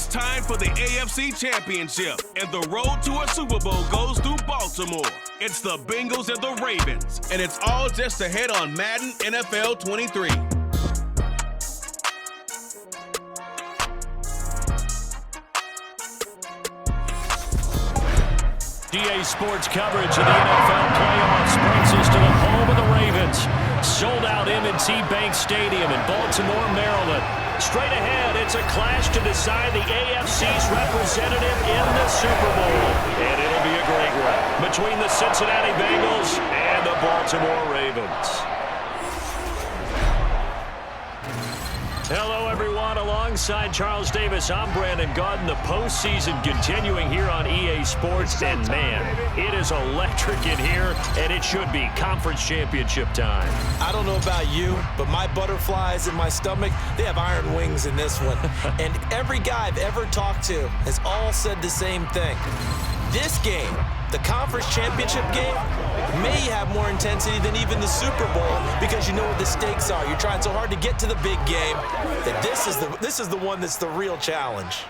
time for the AFC Championship, and the road to a Super Bowl goes through Baltimore. It's the Bengals and the Ravens, and it's all just ahead on Madden NFL 23. EA Sports coverage of the NFL playoffs brings us to the home of the Ravens. Sold out M&T Bank Stadium in Baltimore, Maryland. Straight ahead, it's a clash to decide the AFC's representative in the Super Bowl. And it'll be a great one between the Cincinnati Bengals and the Baltimore Ravens. Hello, everyone. Alongside Charles Davis, I'm Brandon Gaudin. The postseason continuing here on EA Sports. And, man, it is electric in here, and it should be conference championship time. I don't know about you, but my butterflies in my stomach, they have iron wings in this one. And every guy I've ever talked to has all said the same thing. This game, the conference championship game, may have more intensity than even the Super Bowl because you know what the stakes are. You're trying so hard to get to the big game that this is the one that's the real challenge.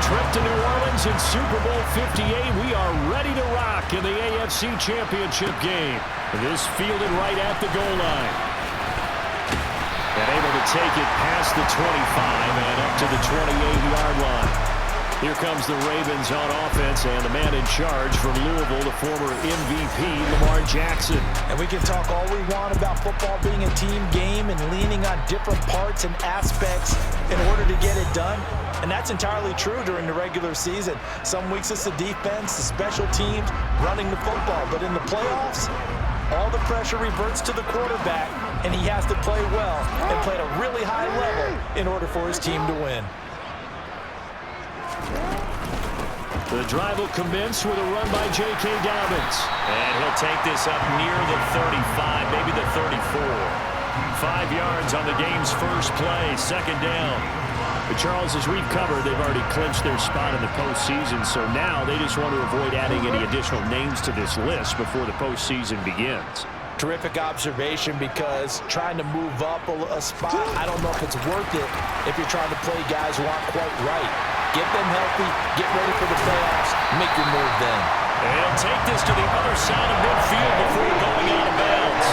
trip to New Orleans in Super Bowl 58. We are ready to rock in the AFC Championship game. This fielded right at the goal line. And able to take it past the 25 and up to the 28-yard line. Here comes the Ravens on offense, and the man in charge from Louisville, the former MVP, Lamar Jackson. And we can talk all we want about football being a team game and leaning on different parts and aspects in order to get it done. And that's entirely true during the regular season. Some weeks it's the defense, the special teams, running the football. But in the playoffs, all the pressure reverts to the quarterback, and he has to play well and play at a really high level in order for his team to win. The drive will commence with a run by J.K. Dobbins. And he'll take this up near the 35, maybe the 34. 5 yards on the game's first play, second down. But Charles, as we've covered, they've already clinched their spot in the postseason, so now they just want to avoid adding any additional names to this list before the postseason begins. Terrific observation, because trying to move up a spot, I don't know if it's worth it if you're trying to play guys who aren't quite right. Get them healthy, get ready for the playoffs, make your move then. And he'll take this to the other side of midfield before going out of bounds.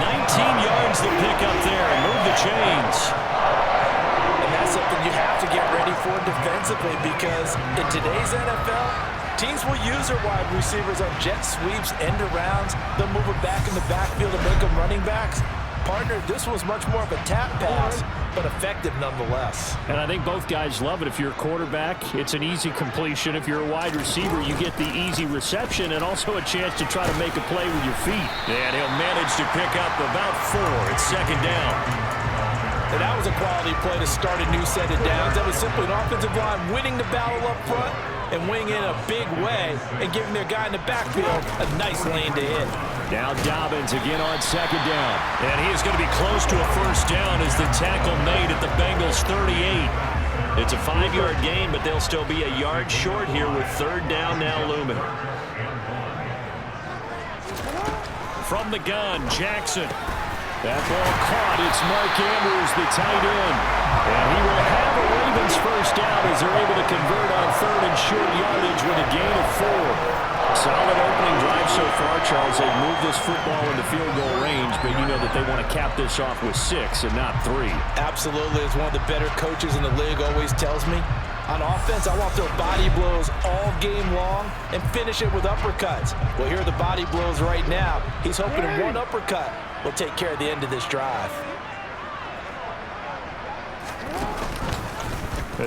19 yards to pick up there and move the chains. And that's something you have to get ready for defensively, because in today's NFL, teams will use their wide receivers on jet sweeps, end arounds. They'll move them back in the backfield and make them running backs. Partner, this was much more of a tap pass, but effective nonetheless. And I think both guys love it. If you're a quarterback, it's an easy completion. If you're a wide receiver, you get the easy reception and also a chance to try to make a play with your feet. And he'll manage to pick up about 4. It's second down. And that was a quality play to start a new set of downs. That was simply an offensive line winning the battle up front and winning in a big way and giving their guy in the backfield a nice lane to hit. Now Dobbins again on second down. And he is going to be close to a first down as the tackle made at the Bengals 38. It's a 5-yard gain, but they'll still be a yard short here with third down now looming. From the gun, Jackson. That ball caught. It's Mark Andrews, the tight end. And he will have a Ravens first down as they're able to convert on third and short yardage with a gain of 4. Solid opening drive so far, Charles. They've moved this football into field goal range, but you know that they want to cap this off with 6 and not 3. Absolutely. As one of the better coaches in the league always tells me, on offense, I want to throw body blows all game long and finish it with uppercuts. Well, here are the body blows right now. He's hoping one uppercut will take care of the end of this drive.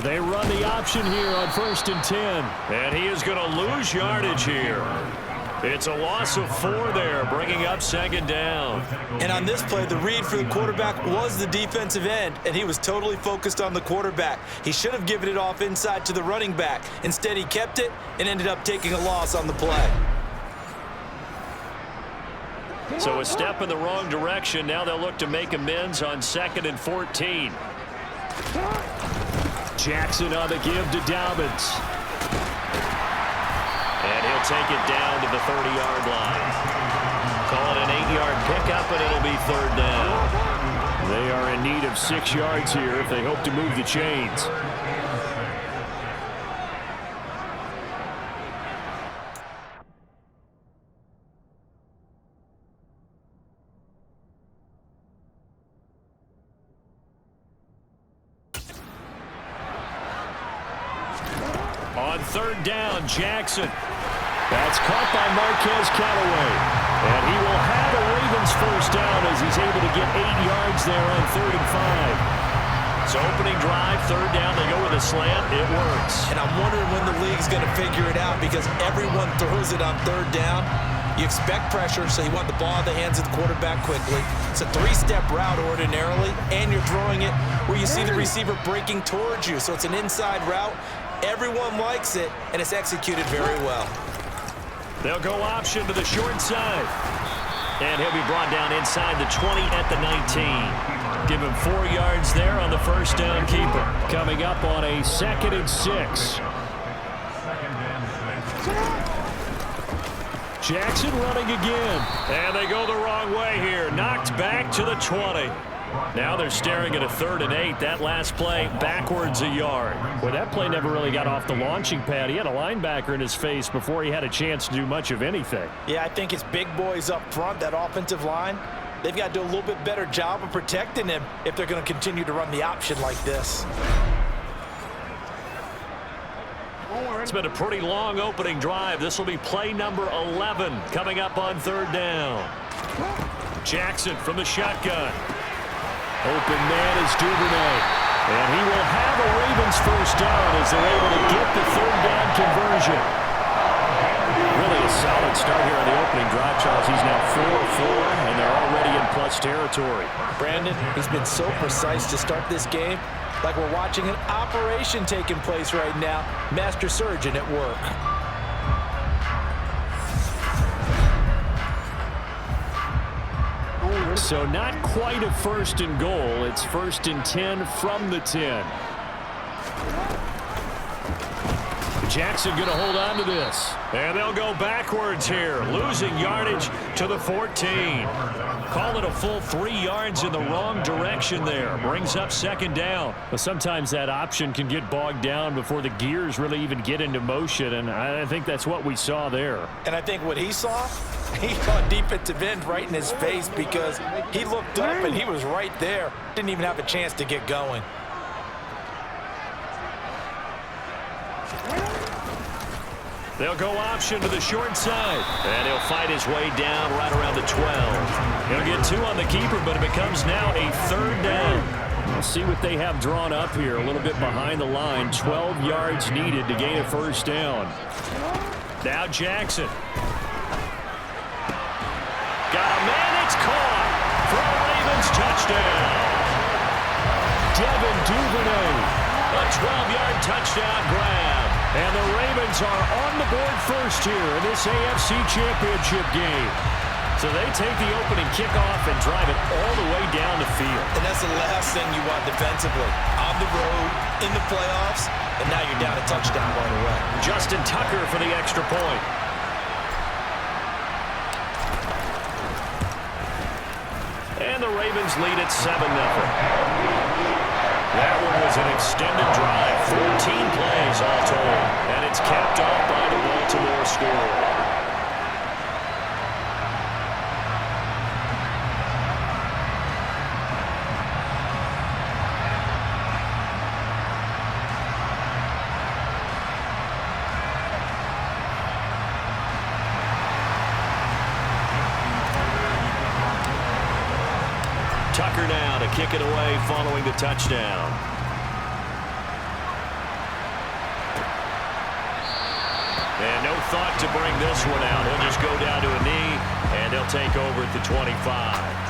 They run the option here on 1st and 10. And he is going to lose yardage here. It's a loss of 4 there, bringing up second down. And on this play, the read for the quarterback was the defensive end, and he was totally focused on the quarterback. He should have given it off inside to the running back. Instead, he kept it and ended up taking a loss on the play. So a step in the wrong direction. Now they'll look to make amends on 2nd and 14. Jackson on the give to Dobbins. And he'll take it down to the 30-yard line. Call it an 8-yard pickup, and it'll be third down. They are in need of 6 yards here if they hope to move the chains. On third down, Jackson. That's caught by Marquez Callaway. And he will have a Ravens first down as he's able to get 8 yards there on 3rd and 5. So opening drive, third down, they go with a slant. It works. And I'm wondering when the league's going to figure it out, because everyone throws it on third down. You expect pressure, so you want the ball in the hands of the quarterback quickly. It's a 3-step route ordinarily, and you're throwing it where you see the receiver breaking towards you. So it's an inside route. Everyone likes it, and it's executed very well. They'll go option to the short side. And he'll be brought down inside the 20 at the 19. Give him 4 yards there on the first down keeper. Coming up on a 2nd and 6. Jackson running again. And they go the wrong way here. Knocked back to the 20. Now they're staring at a 3rd and 8. That last play, backwards a yard. Well, that play never really got off the launching pad. He had a linebacker in his face before he had a chance to do much of anything. Yeah, I think it's big boys up front, that offensive line. They've got to do a little bit better job of protecting him if they're going to continue to run the option like this. It's been a pretty long opening drive. This will be play number 11 coming up on 3rd down. Jackson from the shotgun. Open man is Duvernay. And he will have a Ravens first down as they're able to get the 3rd down conversion. Really a solid start here on the opening drive, Charles. He's now 4-4, and they're already in plus territory. Brandon, he's been so precise to start this game, like we're watching an operation taking place right now. Master surgeon at work. So not quite a 1st and goal. It's 1st and 10 from the 10. Jackson going to hold on to this. And they'll go backwards here, losing yardage to the 14. Call it a full 3 yards in the wrong direction there. Brings up 2nd down. But sometimes that option can get bogged down before the gears really even get into motion, and I think that's what we saw there. And I think what he saw defensive end right in his face, because he looked up and he was right there. Didn't even have a chance to get going. They'll go option to the short side. And he'll fight his way down right around the 12. He'll get 2 on the keeper, but it becomes now a 3rd down. We'll see what they have drawn up here. A little bit behind the line. 12 yards needed to gain a 1st down. Now Jackson. Got a man, it's caught for a Ravens touchdown. Devin Duvernay, a 12-yard touchdown grab. And the Ravens are on the board first here in this AFC Championship game. So they take the opening kickoff and drive it all the way down the field. And that's the last thing you want defensively. On the road, in the playoffs, and now you're down a touchdown right away. Justin Tucker for the extra point. And the Ravens lead at 7-0. That one was an extended drive, 14 plays all told, and it's capped off by the Baltimore score. Tucker now to kick it away following the touchdown. And no thought to bring this one out. He'll just go down to a knee, and they'll take over at the 25.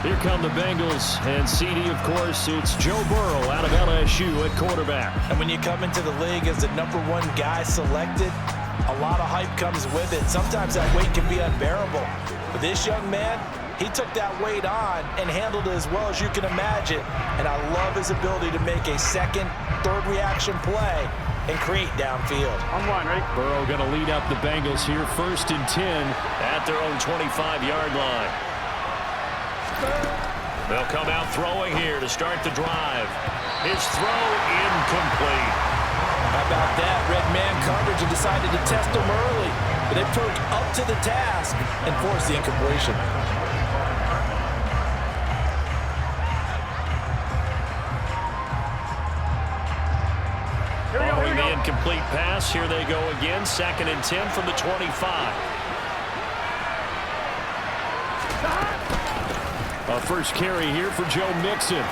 Here come the Bengals, and CD, of course, it's Joe Burrow out of LSU at quarterback. And when you come into the league as the #1 guy selected, a lot of hype comes with it. Sometimes that weight can be unbearable. But this young man, he took that weight on and handled it as well as you can imagine. And I love his ability to make a second, third reaction play and create downfield. On one, ready? Burrow going to lead up the Bengals here, 1st and 10 at their own 25-yard line. They'll come out throwing here to start the drive. His throw incomplete. How about that? Red man coverage and decided to test him early. But they proved up to the task and forced the incompletion. Following the incomplete pass, here they go again. 2nd and 10 from the 25. A first carry here for Joe Mixon.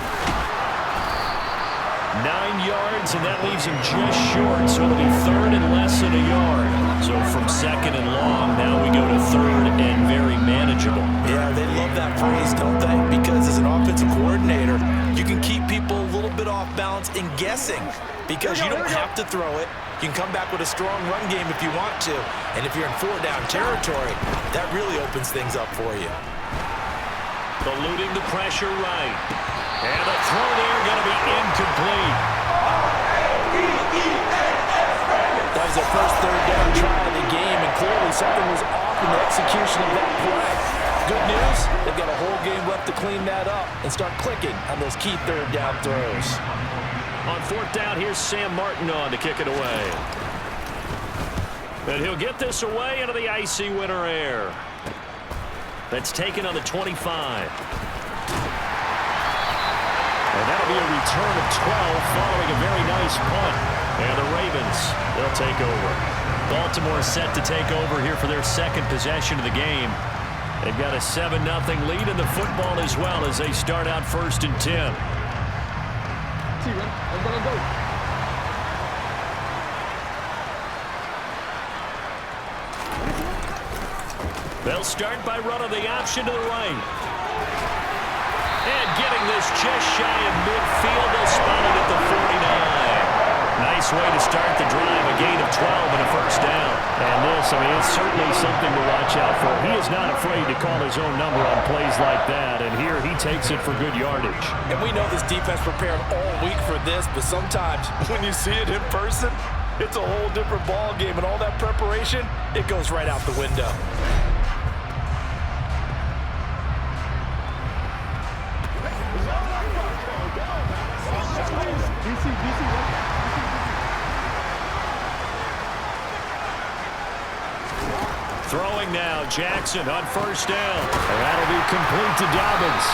9 yards, and that leaves him just short, so it'll be 3rd and less than a yard. So from 2nd and long, now we go to 3rd and very manageable. Yeah, they love that phrase, don't they? Because as an offensive coordinator, you can keep people a little bit off balance and guessing, because you don't have to throw it. You can come back with a strong run game if you want to. And if you're in 4-down territory, that really opens things up for you. Eluding the pressure right. And the throw there going to be incomplete. That was their first 3rd down try of the game, and clearly something was off in the execution of that play. good news, they've got a whole game left to clean that up and start clicking on those key third down throws. On fourth down, here's Sam Martin on to kick it away. And he'll get this away into the icy winter air. That's taken on the 25. And that'll be a return of 12 following a very nice punt. And the Ravens, they'll take over. Baltimore set to take over here for their second possession of the game. They've got a 7-0 lead in the football as well as they start out 1st and 10. They'll start by running the option to the right. And getting this just shy of midfield, they'll spot it at the 49. Nice way to start the drive, a gain of 12 and a first down. And this, it's certainly something to watch out for. He is not afraid to call his own number on plays like that, and here he takes it for good yardage. And we know this defense prepared all week for this, but sometimes when you see it in person, it's a whole different ball game, and all that preparation, it goes right out the window. Throwing now, Jackson on first down. And that'll be complete to Dobbins.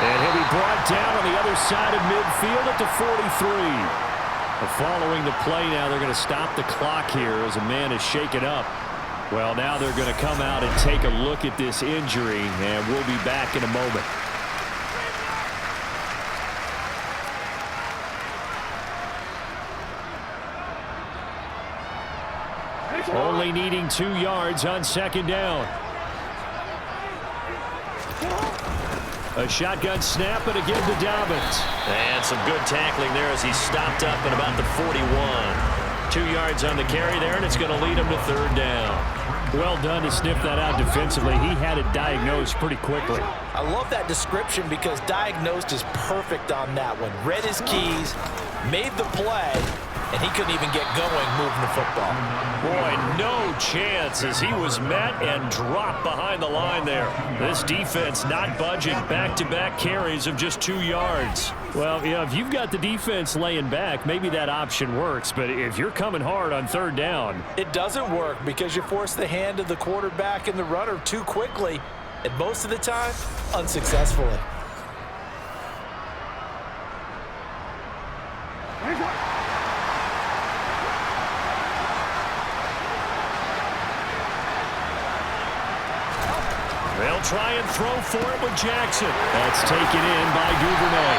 And he'll be brought down on the other side of midfield at the 43. Following the play now, they're going to stop the clock here as a man is shaken up. Well, now they're going to come out and take a look at this injury, and we'll be back in a moment. Only needing 2 yards on second down. A shotgun snap, and again to Dobbins. And some good tackling there as he stopped up at about the 41. 2 yards on the carry there, and it's going to lead him to third down. Well done to sniff that out defensively. He had it diagnosed pretty quickly. I love that description because diagnosed is perfect on that one. Read his keys, made the play, and he couldn't even get going moving the football. Boy, no chance as he was met and dropped behind the line there. This defense not budging. Back-to-back carries of just 2 yards. Well, yeah, if you've got the defense laying back, maybe that option works. But if you're coming hard on third down, it doesn't work because you force the hand of the quarterback and the runner too quickly, and most of the time, unsuccessfully. they'll try and throw for it with Jackson. That's taken in by Duvernay.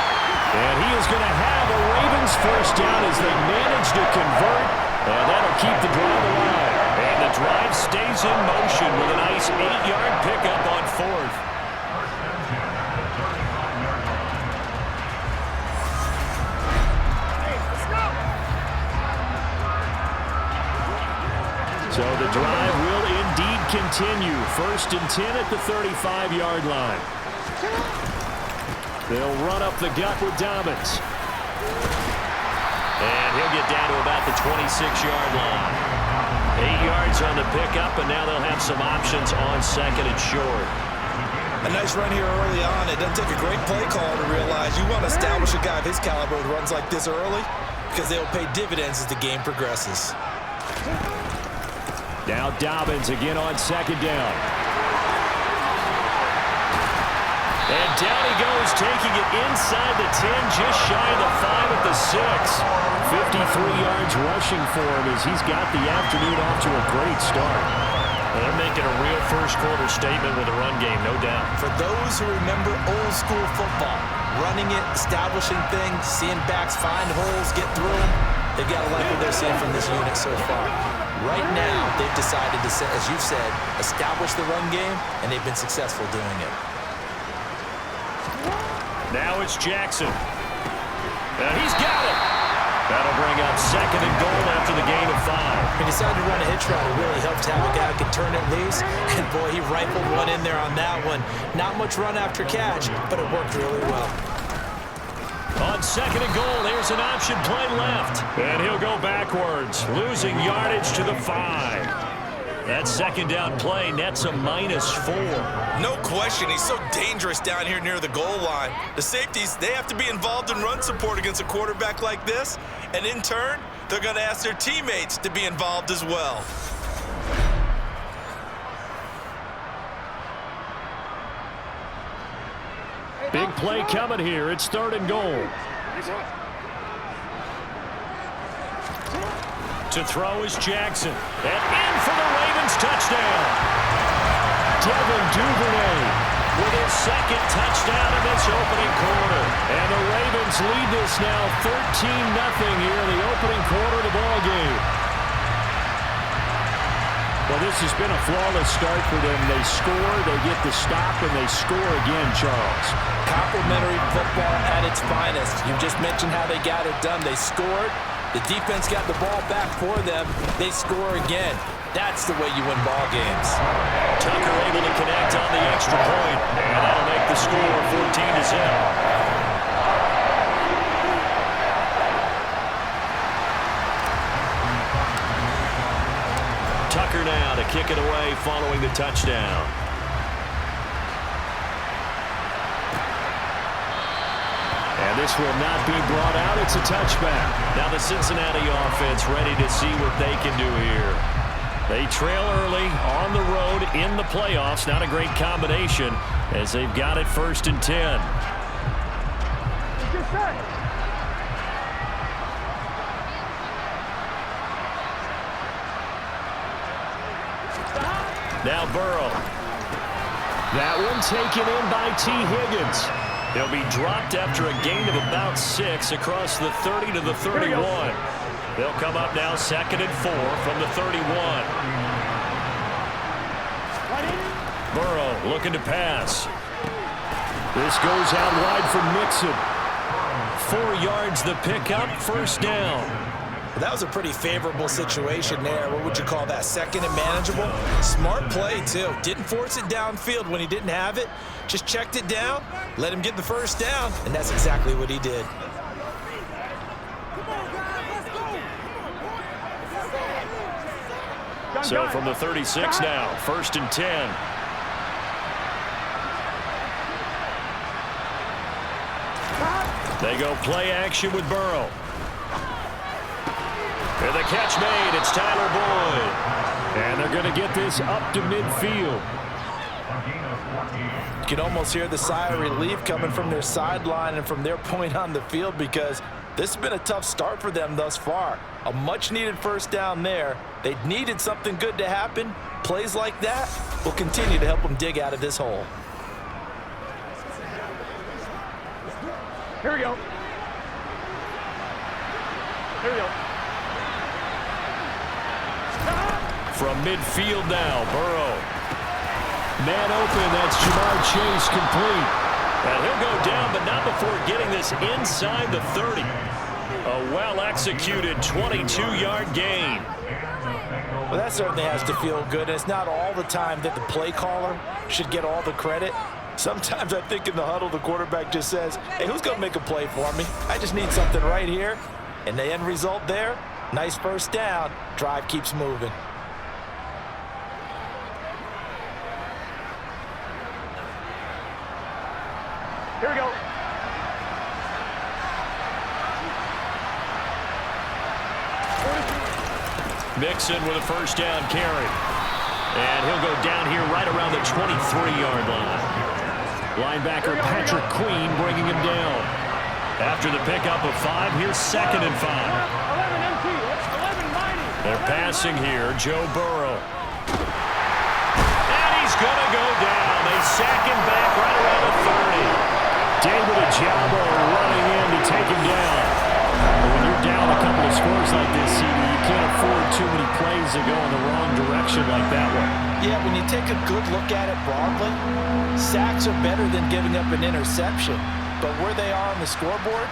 And he is going to have a Ravens first down as they manage to convert. And that'll keep the drive alive. And the drive stays in motion with a nice 8-yard pickup on fourth. So the drive will indeed continue. 1st and 10 at the 35-yard line. They'll run up the gut with Dobbins. And he'll get down to about the 26-yard line. 8 yards on the pickup, and now they'll have some options on second and short. A nice run here early on. It doesn't take a great play caller to realize you want to establish a guy of his caliber with runs like this early because they'll pay dividends as the game progresses. Now Dobbins again on second down. And down he goes, taking it inside the 10, just shy of the 5 at the 6. 53 yards rushing for him as he's got the afternoon off to a great start. Well, they're making a real first-quarter statement with a run game, no doubt. For those who remember old-school football, running it, establishing things, seeing backs find holes, get through them, they've got to like what they're seeing from this unit so far. Right now, they've decided to, as you've said, establish the run game, and they've been successful doing it. Now it's Jackson. And he's got it. That'll bring up second and goal after the gain of 5. He decided to run a hitch route. It really helped to have a guy who can turn it loose. And, boy, he rifled one in there on that one. Not much run after catch, but it worked really well. On second and goal, here's an option play left. And he'll go backwards, losing yardage to the 5. That second down play nets a -4. No question, he's so dangerous down here near the goal line. The safeties, they have to be involved in run support against a quarterback like this, and in turn, they're going to ask their teammates to be involved as well. Big play coming here. It's 3rd and goal. To throw is Jackson. And in for the Ravens touchdown. Devin Duvernay with his 2nd touchdown in this opening quarter. And the Ravens lead this now 13-0 here in the opening quarter of the ballgame. Well, this has been a flawless start for them. They score, they get the stop, and they score again, Charles. Complimentary football at its finest. You just mentioned how they got it done. They scored. The defense got the ball back for them. They score again. That's the way you win ball games. Tucker able to connect on the extra point, and that'll make the score 14-0. Tucker now to kick it away following the touchdown. And this will not be brought out. It's a touchback. Now the Cincinnati offense ready to see what they can do here. They trail early on the road in the playoffs. Not a great combination as they've got it 1st and 10. Now Burrow. That one taken in by T. Higgins. He'll be dropped after a gain of about 6 across the 30 to the 31. They'll come up now 2nd and 4 from the 31. Burrow looking to pass. This goes out wide for Mixon. 4 yards the pickup, 1st down. That was a pretty favorable situation there. What would you call that? 2nd and manageable? Smart play, too. Didn't force it downfield when he didn't have it. Just checked it down, let him get the 1st down, and that's exactly what he did. So from the 36 now, 1st and 10. They go play action with Burrow. And the catch made. It's Tyler Boyd. And they're going to get this up to midfield. You can almost hear the sigh of relief coming from their sideline and from their point on the field because this has been a tough start for them thus far. A much-needed 1st down there. They needed something good to happen. Plays like that will continue to help them dig out of this hole. Here we go. Here we go. From midfield now, Burrow. Man open, that's Jamar Chase complete. And he'll go down, but not before getting this inside the 30. A well-executed 22-yard gain. Well, that certainly has to feel good. It's not all the time that the play caller should get all the credit. Sometimes I think in the huddle, the quarterback just says, hey, who's going to make a play for me? I just need something right here. And the end result there, nice 1st down. Drive keeps moving. Here we go. Mixon with a 1st down carry. And he'll go down here right around the 23-yard line. Linebacker Patrick Queen bringing him down. After the pickup of 5, here's 2nd and 5. 11 MT. 11 They're passing here, Joe Burrow. And he's going to go down. They sack him back right around the 30. David Ojabo running in to take him down. When you're down a couple of scores like this, CD, you can't afford too many plays to go in the wrong direction like that one. Yeah, when you take a good look at it broadly, sacks are better than giving up an interception. But where they are on the scoreboard,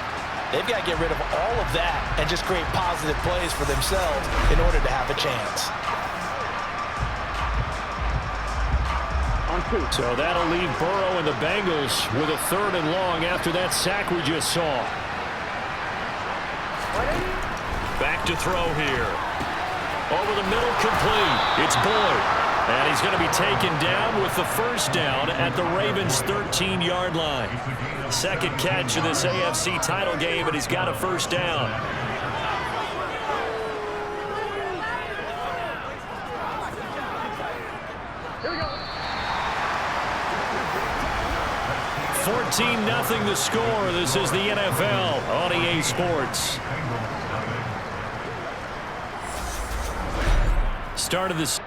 they've got to get rid of all of that and just create positive plays for themselves in order to have a chance. So that'll leave Burrow and the Bengals with a 3rd and long after that sack we just saw. Back to throw here. Over the middle, complete. It's Boyd. And he's going to be taken down with the first down at the Ravens' 13-yard line. Second catch of this AFC title game, and he's got a first down. Here we go. 14-0 the score. This is the NFL on EA Sports. Start of this.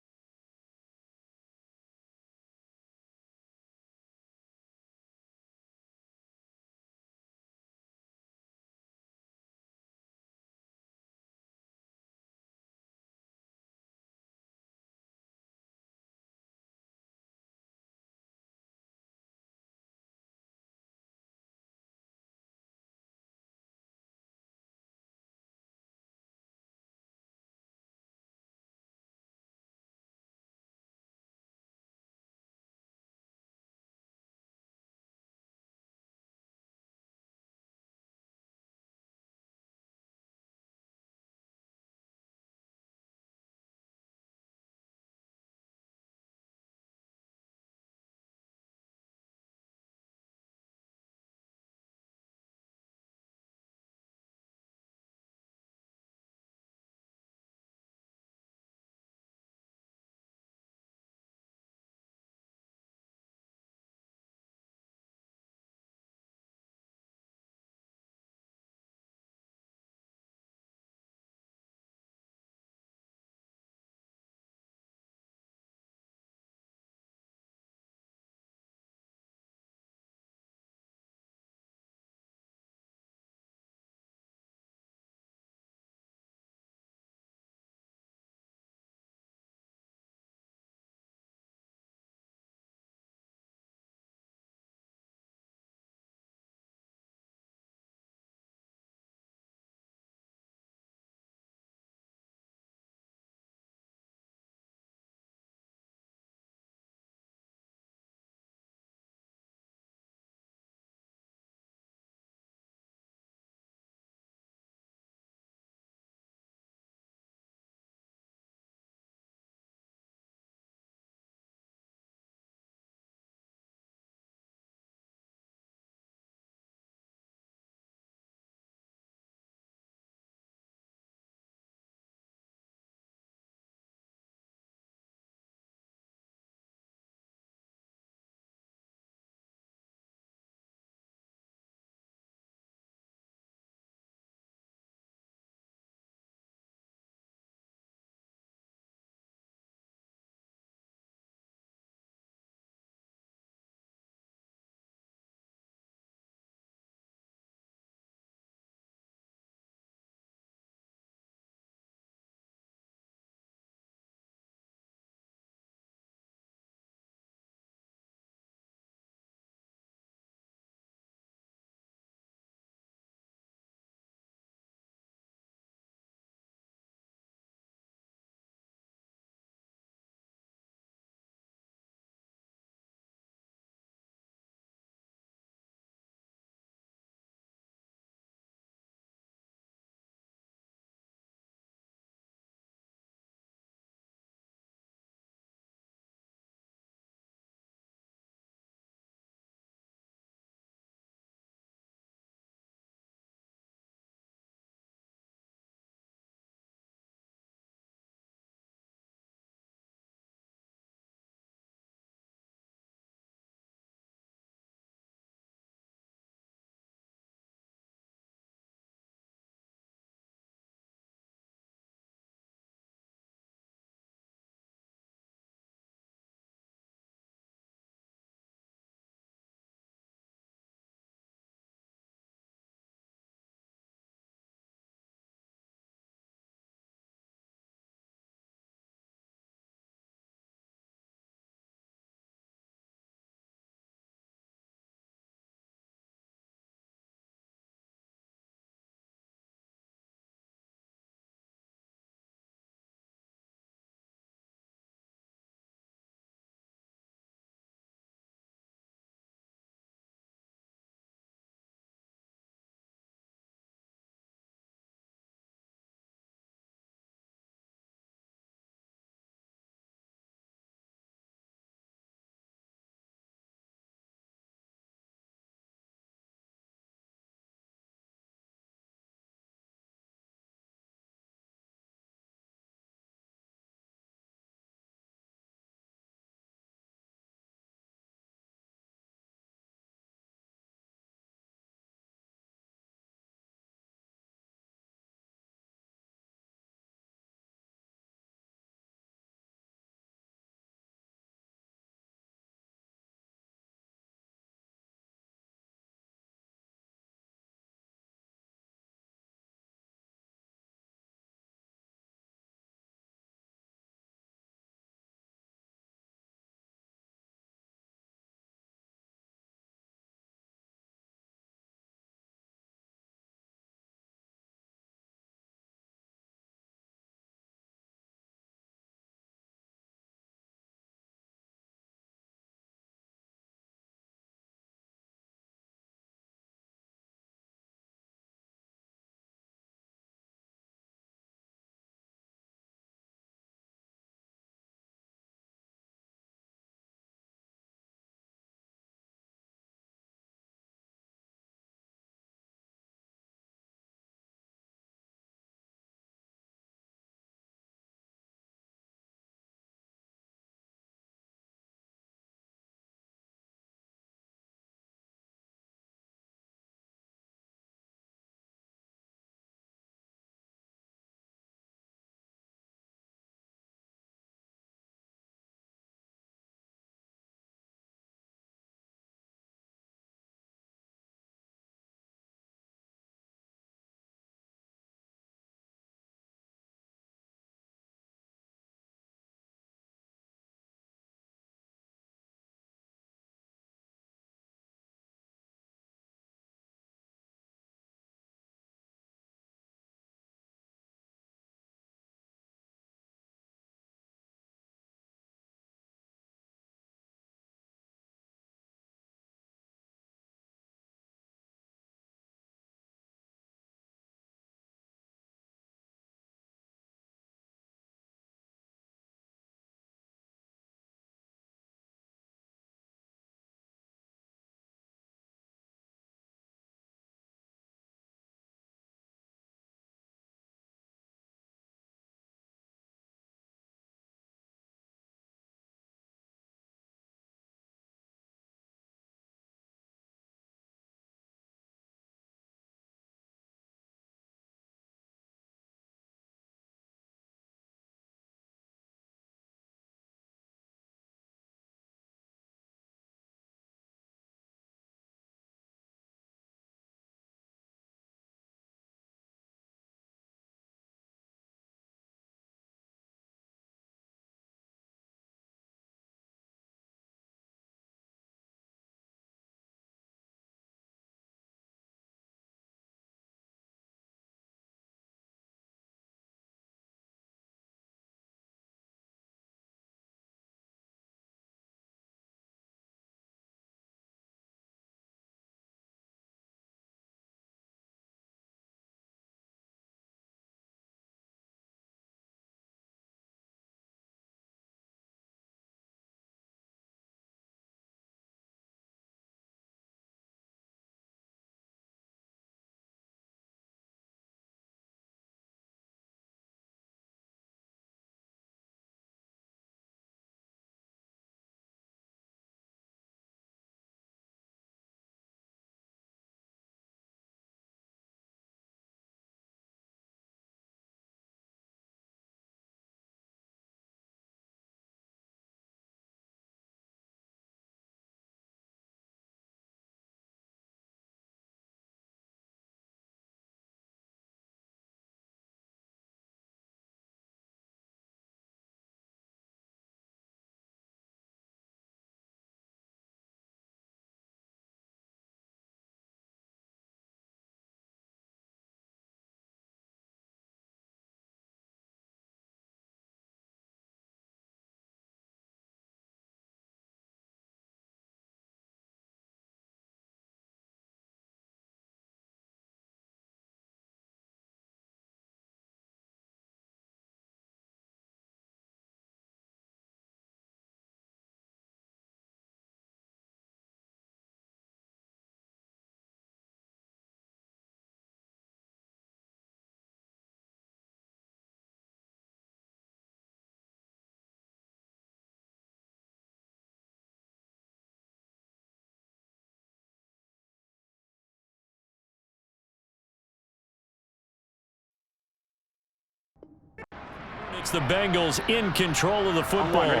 It's the Bengals in control of the football.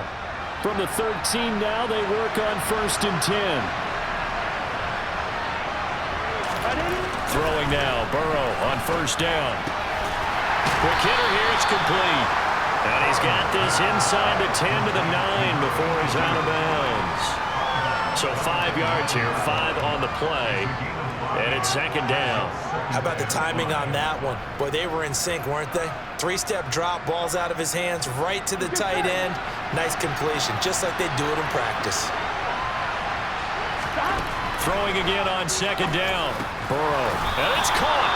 From the 13 now, they work on 1st and 10. Throwing now, Burrow on 1st down. Quick hitter here, it's complete. And he's got this inside the 10 to the 9 before he's out of bounds. So 5 yards here, 5 on the play. And it's 2nd down. How about the timing on that one? Boy, they were in sync, weren't they? 3-step drop, ball's out of his hands, right to the tight end. Nice completion, just like they do it in practice. Throwing again on 2nd down. Burrow, and it's caught.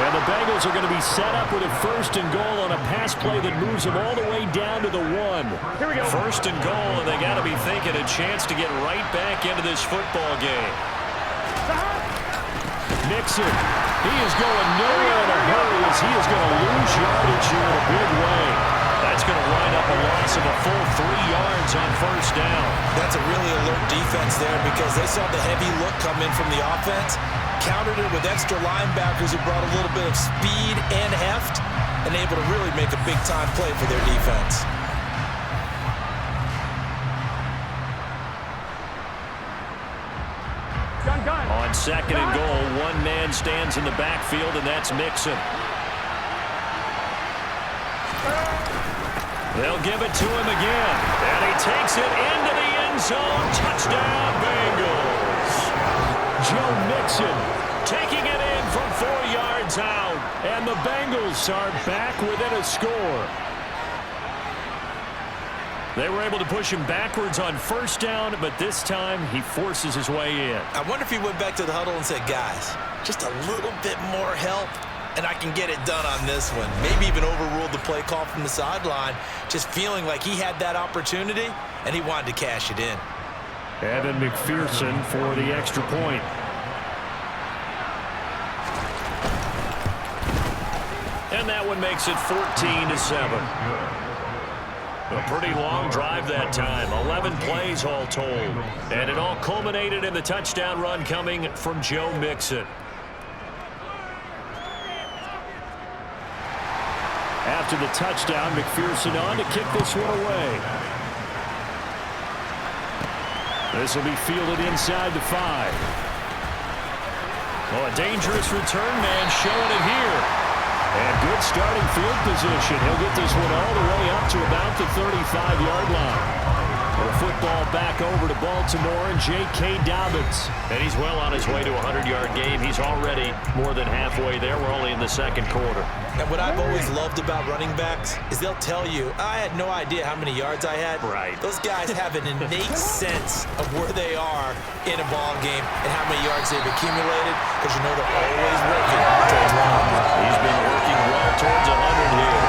And the Bengals are going to be set up with a 1st and goal on a pass play that moves them all the way down to the 1. Here we go. 1st and goal, and they got to be thinking a chance to get right back into this football game. Mixon, he is going nowhere in a hurry as he is going to lose yardage here in a big way. That's going to wind up a loss of a full 3 yards on 1st down. That's a really alert defense there because they saw the heavy look come in from the offense, countered it with extra linebackers who brought a little bit of speed and heft, and able to really make a big-time play for their defense. On 2nd and goal, one man stands in the backfield, and that's Mixon. They'll give it to him again, and he takes it into the end zone. Touchdown, Bengals. Joe Mixon taking it in from 4 yards out, and the Bengals are back within a score. They were able to push him backwards on 1st down, but this time he forces his way in. I wonder if he went back to the huddle and said, guys, just a little bit more help, and I can get it done on this one. Maybe even overruled the play call from the sideline, just feeling like he had that opportunity, and he wanted to cash it in. Evan McPherson for the extra point. And that one makes it 14-7. A pretty long drive that time, 11 plays all told. And it all culminated in the touchdown run coming from Joe Mixon. After the touchdown, McPherson on to kick this one away. This will be fielded inside the 5. Oh, a dangerous return man showing it here. And good starting field position. He'll get this one all the way up to about the 35-yard line. The football back over to Baltimore and J.K. Dobbins. And he's well on his way to a 100-yard game. He's already more than halfway there. We're only in the 2nd quarter. And what I've always loved about running backs is they'll tell you, I had no idea how many yards I had. Right. Those guys have an innate sense of where they are in a ball game and how many yards they've accumulated, because you know they're always working towards 100. He's been working well towards 100 here.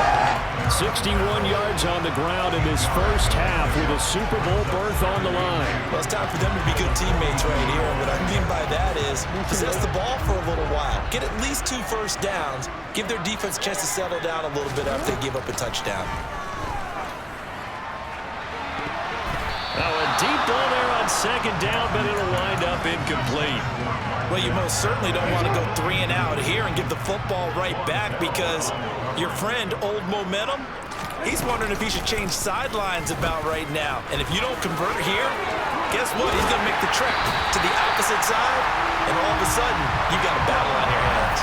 61 yards on the ground in this 1st half with a Super Bowl berth on the line. Well, it's time for them to be good teammates right here. And what I mean by that is possess the ball for a little while. Get at least 2 first downs. Give their defense a chance to settle down a little bit after they give up a touchdown. Now a deep ball there on 2nd down, but it'll wind up incomplete. Well, you most certainly don't want to go 3 and out here and give the football right back, because your friend, Old Momentum, he's wondering if he should change sidelines about right now. And if you don't convert here, guess what? He's going to make the trek to the opposite side, and all of a sudden, you got a battle on your hands.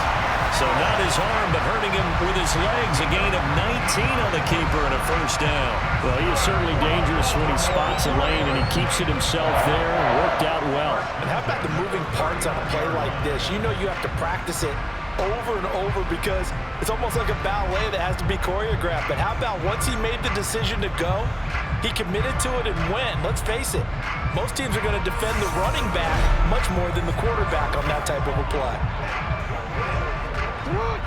So not his arm, but hurting him with his legs. A gain of 19 on the keeper and a 1st down. Well, he is certainly dangerous when he spots a lane, and he keeps it himself there and worked out well. And how about the moving parts on a play like this? You know you have to practice it over and over because it's almost like a ballet that has to be choreographed. But how about once he made the decision to go, he committed to it and went. Let's face it, most teams are going to defend the running back much more than the quarterback on that type of a play.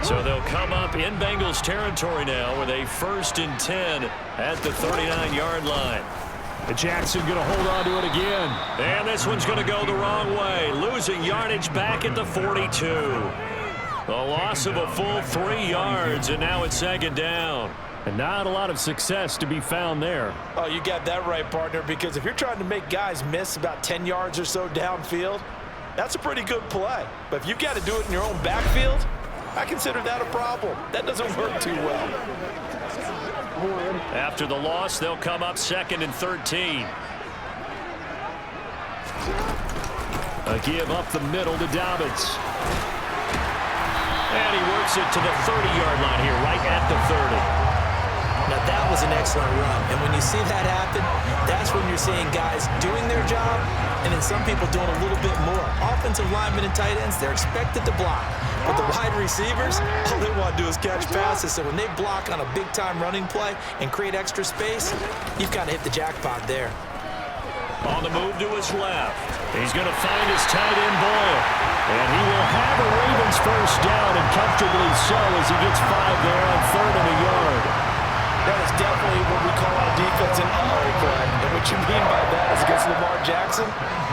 So they'll come up in Bengals territory now with a 1st and 10 at the 39-yard line. Jackson going to hold on to it again. And this one's going to go the wrong way, losing yardage back at the 42. A loss of a full 3 yards, and now it's 2nd down. And not a lot of success to be found there. Oh, you got that right, partner, because if you're trying to make guys miss about 10 yards or so downfield, that's a pretty good play. But if you've got to do it in your own backfield, I consider that a problem. That doesn't work too well. After the loss, they'll come up 2nd and 13. A give up the middle to Dobbins. And he works it to the 30-yard line here, right at the 30. Now, that was an excellent run. And when you see that happen, that's when you're seeing guys doing their job and then some people doing a little bit more. Offensive linemen and tight ends, they're expected to block. But the wide receivers, all they want to do is catch passes. So when they block on a big-time running play and create extra space, you've got to hit the jackpot there. On the move to his left. He's going to find his tight end Boyle. And he will have a Ravens first down, and comfortably so as he gets 5 there on 3rd and a yard. That is definitely what we call on defense an uh-oh play. And what you mean by that is against Lamar Jackson,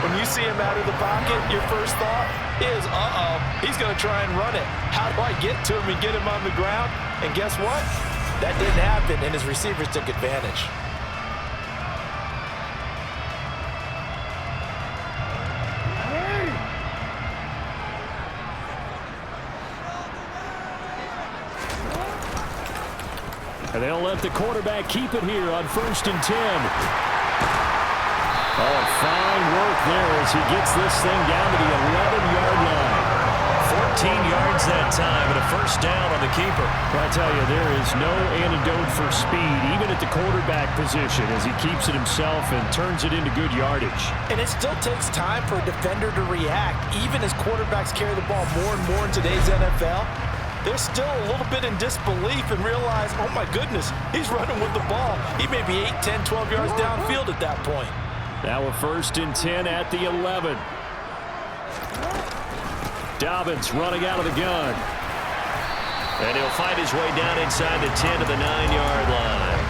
when you see him out of the pocket, your first thought is, uh-oh, he's going to try and run it. How do I get to him and get him on the ground? And guess what? That didn't happen, and his receivers took advantage. And they'll let the quarterback keep it here on 1st and 10. Oh, fine work there as he gets this thing down to the 11-yard line. 14 yards that time and a first down on the keeper. I tell you, there is no antidote for speed, even at the quarterback position, as he keeps it himself and turns it into good yardage. And it still takes time for a defender to react, even as quarterbacks carry the ball more and more in today's NFL. They're still a little bit in disbelief and realize, oh my goodness, he's running with the ball. He may be 8, 10, 12 yards downfield at that point. Now a 1st and 10 at the 11. Dobbins running out of the gun. And he'll find his way down inside the 10 to the 9-yard line.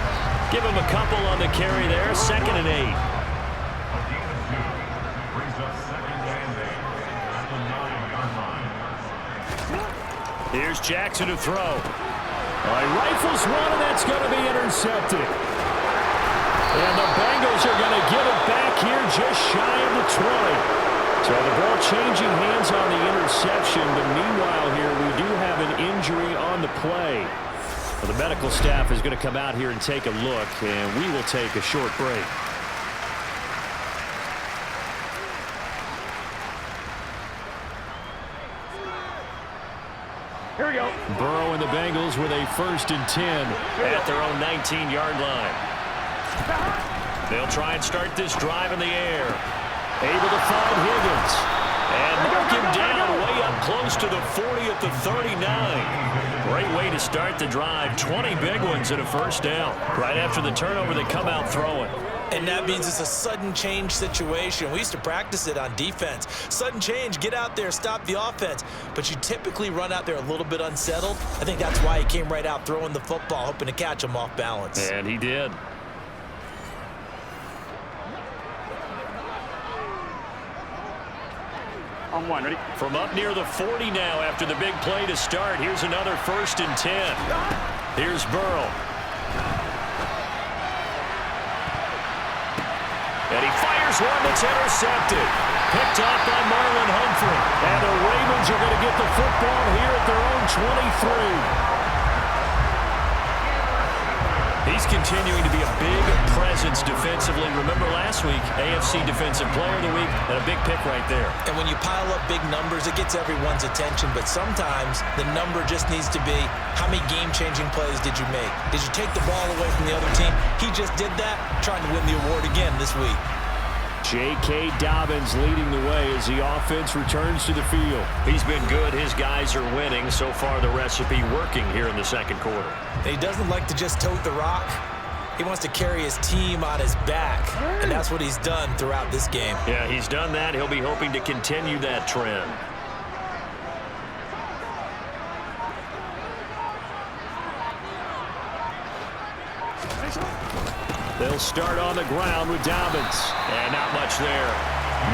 Give him a couple on the carry there, 2nd and 8. Here's Jackson to throw. He rifles one, and that's going to be intercepted. And the Bengals are going to get it back here just shy of the 20. So the ball changing hands on the interception, but meanwhile here we do have an injury on the play. Well, the medical staff is going to come out here and take a look, and we will take a short break. Here we go. Burrow and the Bengals with a 1st and 10 at their own 19-yard line. They'll try and start this drive in the air. Able to find Higgins. And mark him down way up close to the 40 at the 39. Great way to start the drive. 20 big ones and a first down. Right after the turnover, they come out throwing. And that means it's a sudden change situation. We used to practice it on defense. Sudden change, get out there, stop the offense. But you typically run out there a little bit unsettled. I think that's why he came right out throwing the football, hoping to catch him off balance. And he did. On 1, ready? From up near the 40 now after the big play to start. Here's another 1st and 10. Here's Burrow. And he fires one that's intercepted. Picked off by Marlon Humphrey. And the Ravens are going to get the football here at their own 23. He's continuing to be a big presence defensively. Remember last week, AFC Defensive Player of the Week, and a big pick right there. And when you pile up big numbers, it gets everyone's attention. But sometimes the number just needs to be, how many game-changing plays did you make? Did you take the ball away from the other team? He just did that, trying to win the award again this week. J.K. Dobbins leading the way as the offense returns to the field. He's been good. His guys are winning. So far, the recipe working here in the second quarter. And he doesn't like to just tote the rock. He wants to carry his team on his back, and that's what he's done throughout this game. Yeah, he's done that. He'll be hoping to continue that trend. They'll start on the ground with Dobbins. And not much there.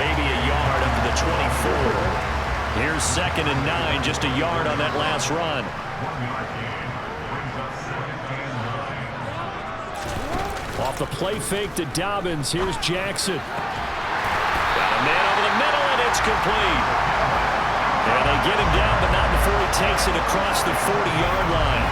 Maybe a yard up to the 24. Here's 2nd and 9, just a yard on that last run. Off the play fake to Dobbins, here's Jackson. Got a man over the middle, and it's complete. And they get him down, but not before he takes it across the 40-yard line.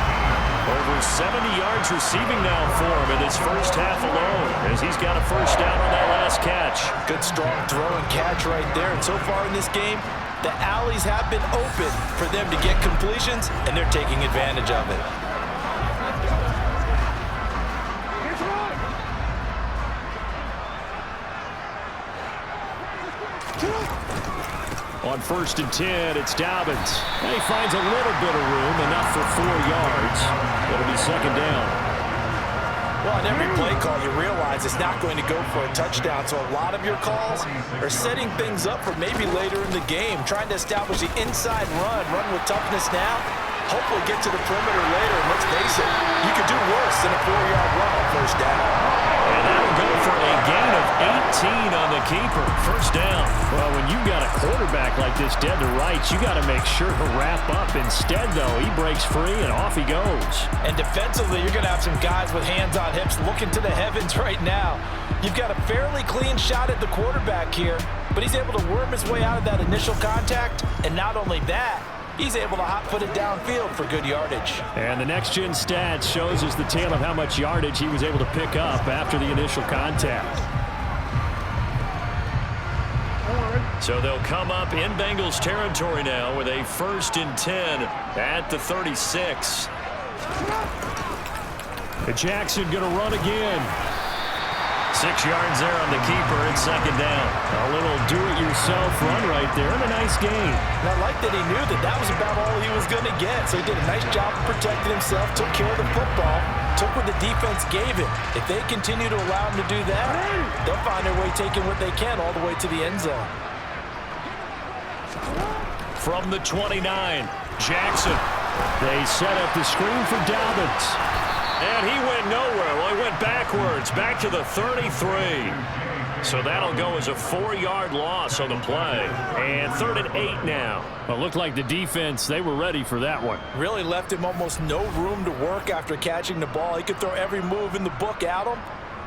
Over 70 yards receiving now for him in his first half alone, as he's got a first down on that last catch. Good, strong throw and catch right there. And so far in this game, the alleys have been open for them to get completions, and they're taking advantage of it. On 1st and 10, it's Dobbins. And he finds a little bit of room, enough for 4 yards. It'll be second down. Well, on every play call, you realize it's not going to go for a touchdown, so a lot of your calls are setting things up for maybe later in the game, trying to establish the inside run with toughness now, hopefully get to the perimeter later, and let's face it, you could do worse than a 4-yard run on first down. And that'll go for a gain of 18 on the keeper. First down. Well, when you've got a quarterback like this dead to rights, you got to make sure to wrap up. Instead, though, he breaks free and off he goes. And defensively, you're going to have some guys with hands on hips looking to the heavens right now. You've got a fairly clean shot at the quarterback here, but he's able to worm his way out of that initial contact. And not only that, he's able to hot-foot it downfield for good yardage. And the next-gen stats shows us the tale of how much yardage he was able to pick up after the initial contact. So they'll come up in Bengals territory now with a 1st and 10 at the 36. And Jackson going to run again. 6 yards there on the keeper. It's second down. A little do-it-yourself run right there and a nice gain. And I like that he knew that was about all he was going to get. So he did a nice job of protecting himself, took care of the football, took what the defense gave him. If they continue to allow him to do that, they'll find their way taking what they can all the way to the end zone. From the 29, Jackson. They set up the screen for Dobbins. And he went nowhere. Well, he went backwards, back to the 33. So that'll go as a 4-yard loss on the play. And 3rd and 8 now. Well, it looked like the defense, they were ready for that one. Really left him almost no room to work after catching the ball. He could throw every move in the book at him.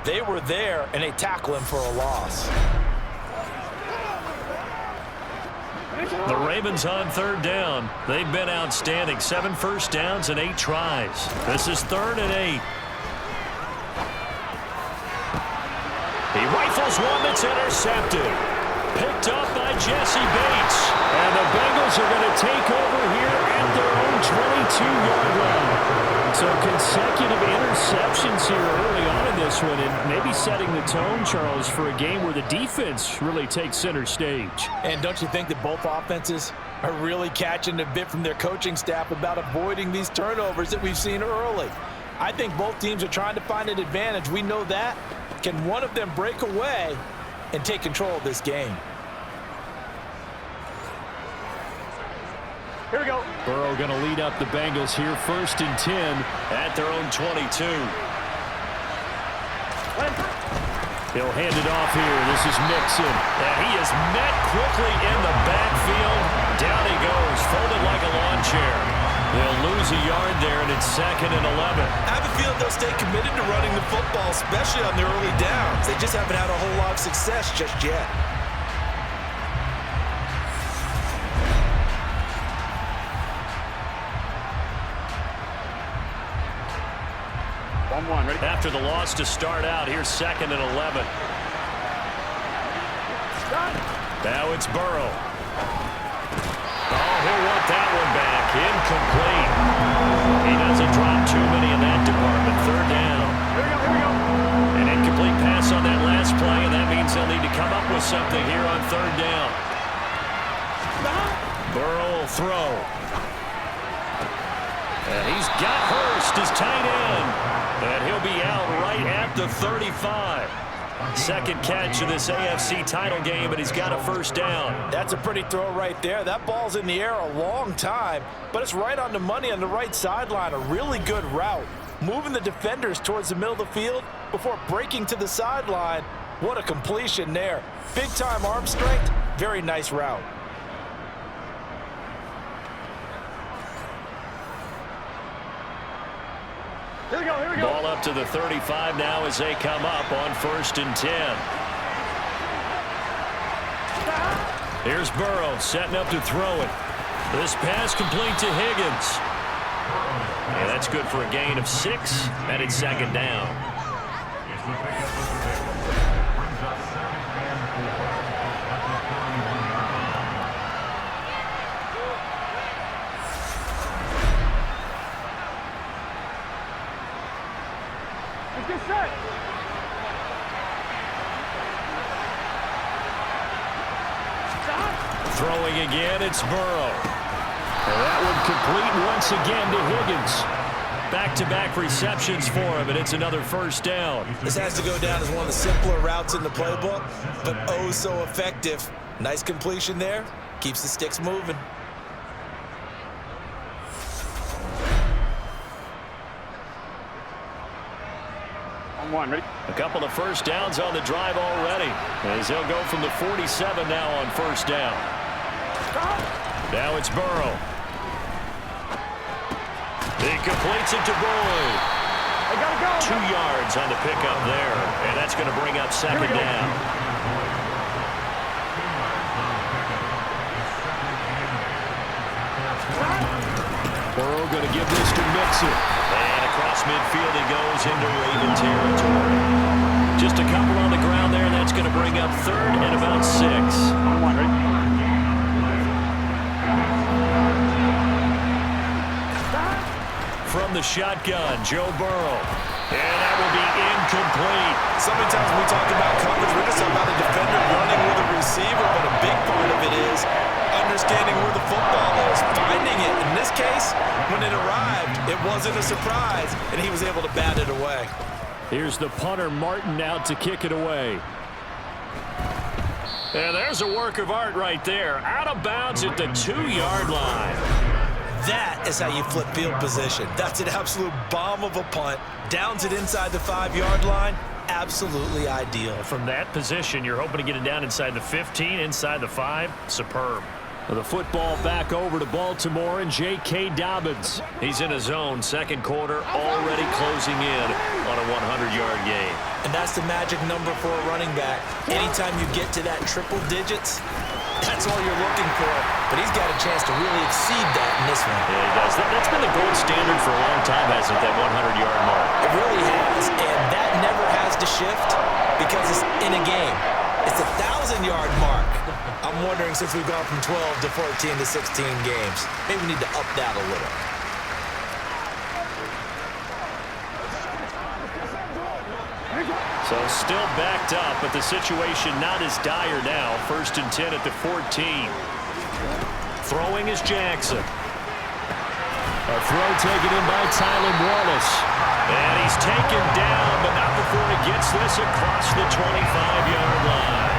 They were there, and they tackle him for a loss. The Ravens on 3rd down. They've been outstanding. 7 first downs and 8 tries. This is 3rd and 8. He rifles one that's intercepted. Picked up by Jesse Bates. And the Bengals are going to take over here at their own 22-yard line. So consecutive interceptions here early on in this one, and maybe setting the tone, Charles, for a game where the defense really takes center stage. And don't you think that both offenses are really catching a bit from their coaching staff about avoiding these turnovers that we've seen early? I think both teams are trying to find an advantage. We know that. Can one of them break away and take control of this game? Here we go. Burrow going to lead up the Bengals here, 1st and 10 at their own 22. He'll hand it off here. This is Mixon. And he is met quickly in the backfield. Down he goes, folded like a lawn chair. They'll lose a yard there, and it's 2nd and 11. I have a feeling they'll stay committed to running the football, especially on their early downs. They just haven't had a whole lot of success just yet. Ready? After the loss to start out, here's 2nd and 11. Now it's Burrow. Oh, he'll want that one back. Incomplete. He doesn't drop too many in that department. 3rd down. Here we go. An incomplete pass on that last play, and that means they'll need to come up with something here on 3rd down. Burrow will throw. And he's got Hurst, his tight end. And he'll be out right at the 35. Second catch of this AFC title game, and he's got a 1st down. That's a pretty throw right there. That ball's in the air a long time, but it's right on the money on the right sideline. A really good route. Moving the defenders towards the middle of the field before breaking to the sideline. What a completion there. Big-time arm strength. Very nice route. Here we go. Ball up to the 35 now as they come up on 1st and 10. Here's Burrow setting up to throw it. This pass complete to Higgins. And that's good for a gain of 6, and it's second down. Get set. Throwing again, it's Burrow. And that one complete once again to Higgins. Back-to-back receptions for him, and it's another first down. This has to go down as one of the simpler routes in the playbook, but oh so effective. Nice completion there. Keeps the sticks moving. On one, ready? A couple of first downs on the drive already, as they'll go from the 47 now on first down. Now it's Burrow. He completes it to Boyd. I gotta go. 2 yards on the pickup there, and that's going to bring up second down. Burrow going to give this to Mixon. And across midfield he goes into Raven territory. Just a couple on the ground there, and that's going to bring up third and about 6. On one, ready? From the shotgun, Joe Burrow. And that will be incomplete. So many times when we talk about coverage, we're just talking about a defender running with a receiver, but a big part of it is understanding where the football is, finding it. In this case, when it arrived, it wasn't a surprise, and he was able to bat it away. Here's the punter, Martin, out to kick it away. And there's a work of art right there. Out of bounds at the 2-yard line. That is how you flip field position. That's an absolute bomb of a punt. Downs it inside the 5-yard line. Absolutely ideal. From that position, you're hoping to get it down inside the 15, inside the 5. Superb. The football back over to Baltimore and J.K. Dobbins. He's in his zone, second quarter, already closing in on a 100-yard gain. And that's the magic number for a running back. Anytime you get to that triple digits, that's all you're looking for. But he's got a chance to really exceed that in this one. Yeah, he does. That's been the gold standard for a long time, hasn't it, that 100-yard mark? It really has, and that never has to shift because it's in a game. It's a 1,000-yard mark. I'm wondering, since we've gone from 12 to 14 to 16 games, maybe we need to up that a little. So still backed up, but the situation not as dire now. 1st and 10 at the 14. Throwing is Jackson. A throw taken in by Tylan Wallace. And he's taken down, but not before he gets this across the 25-yard line.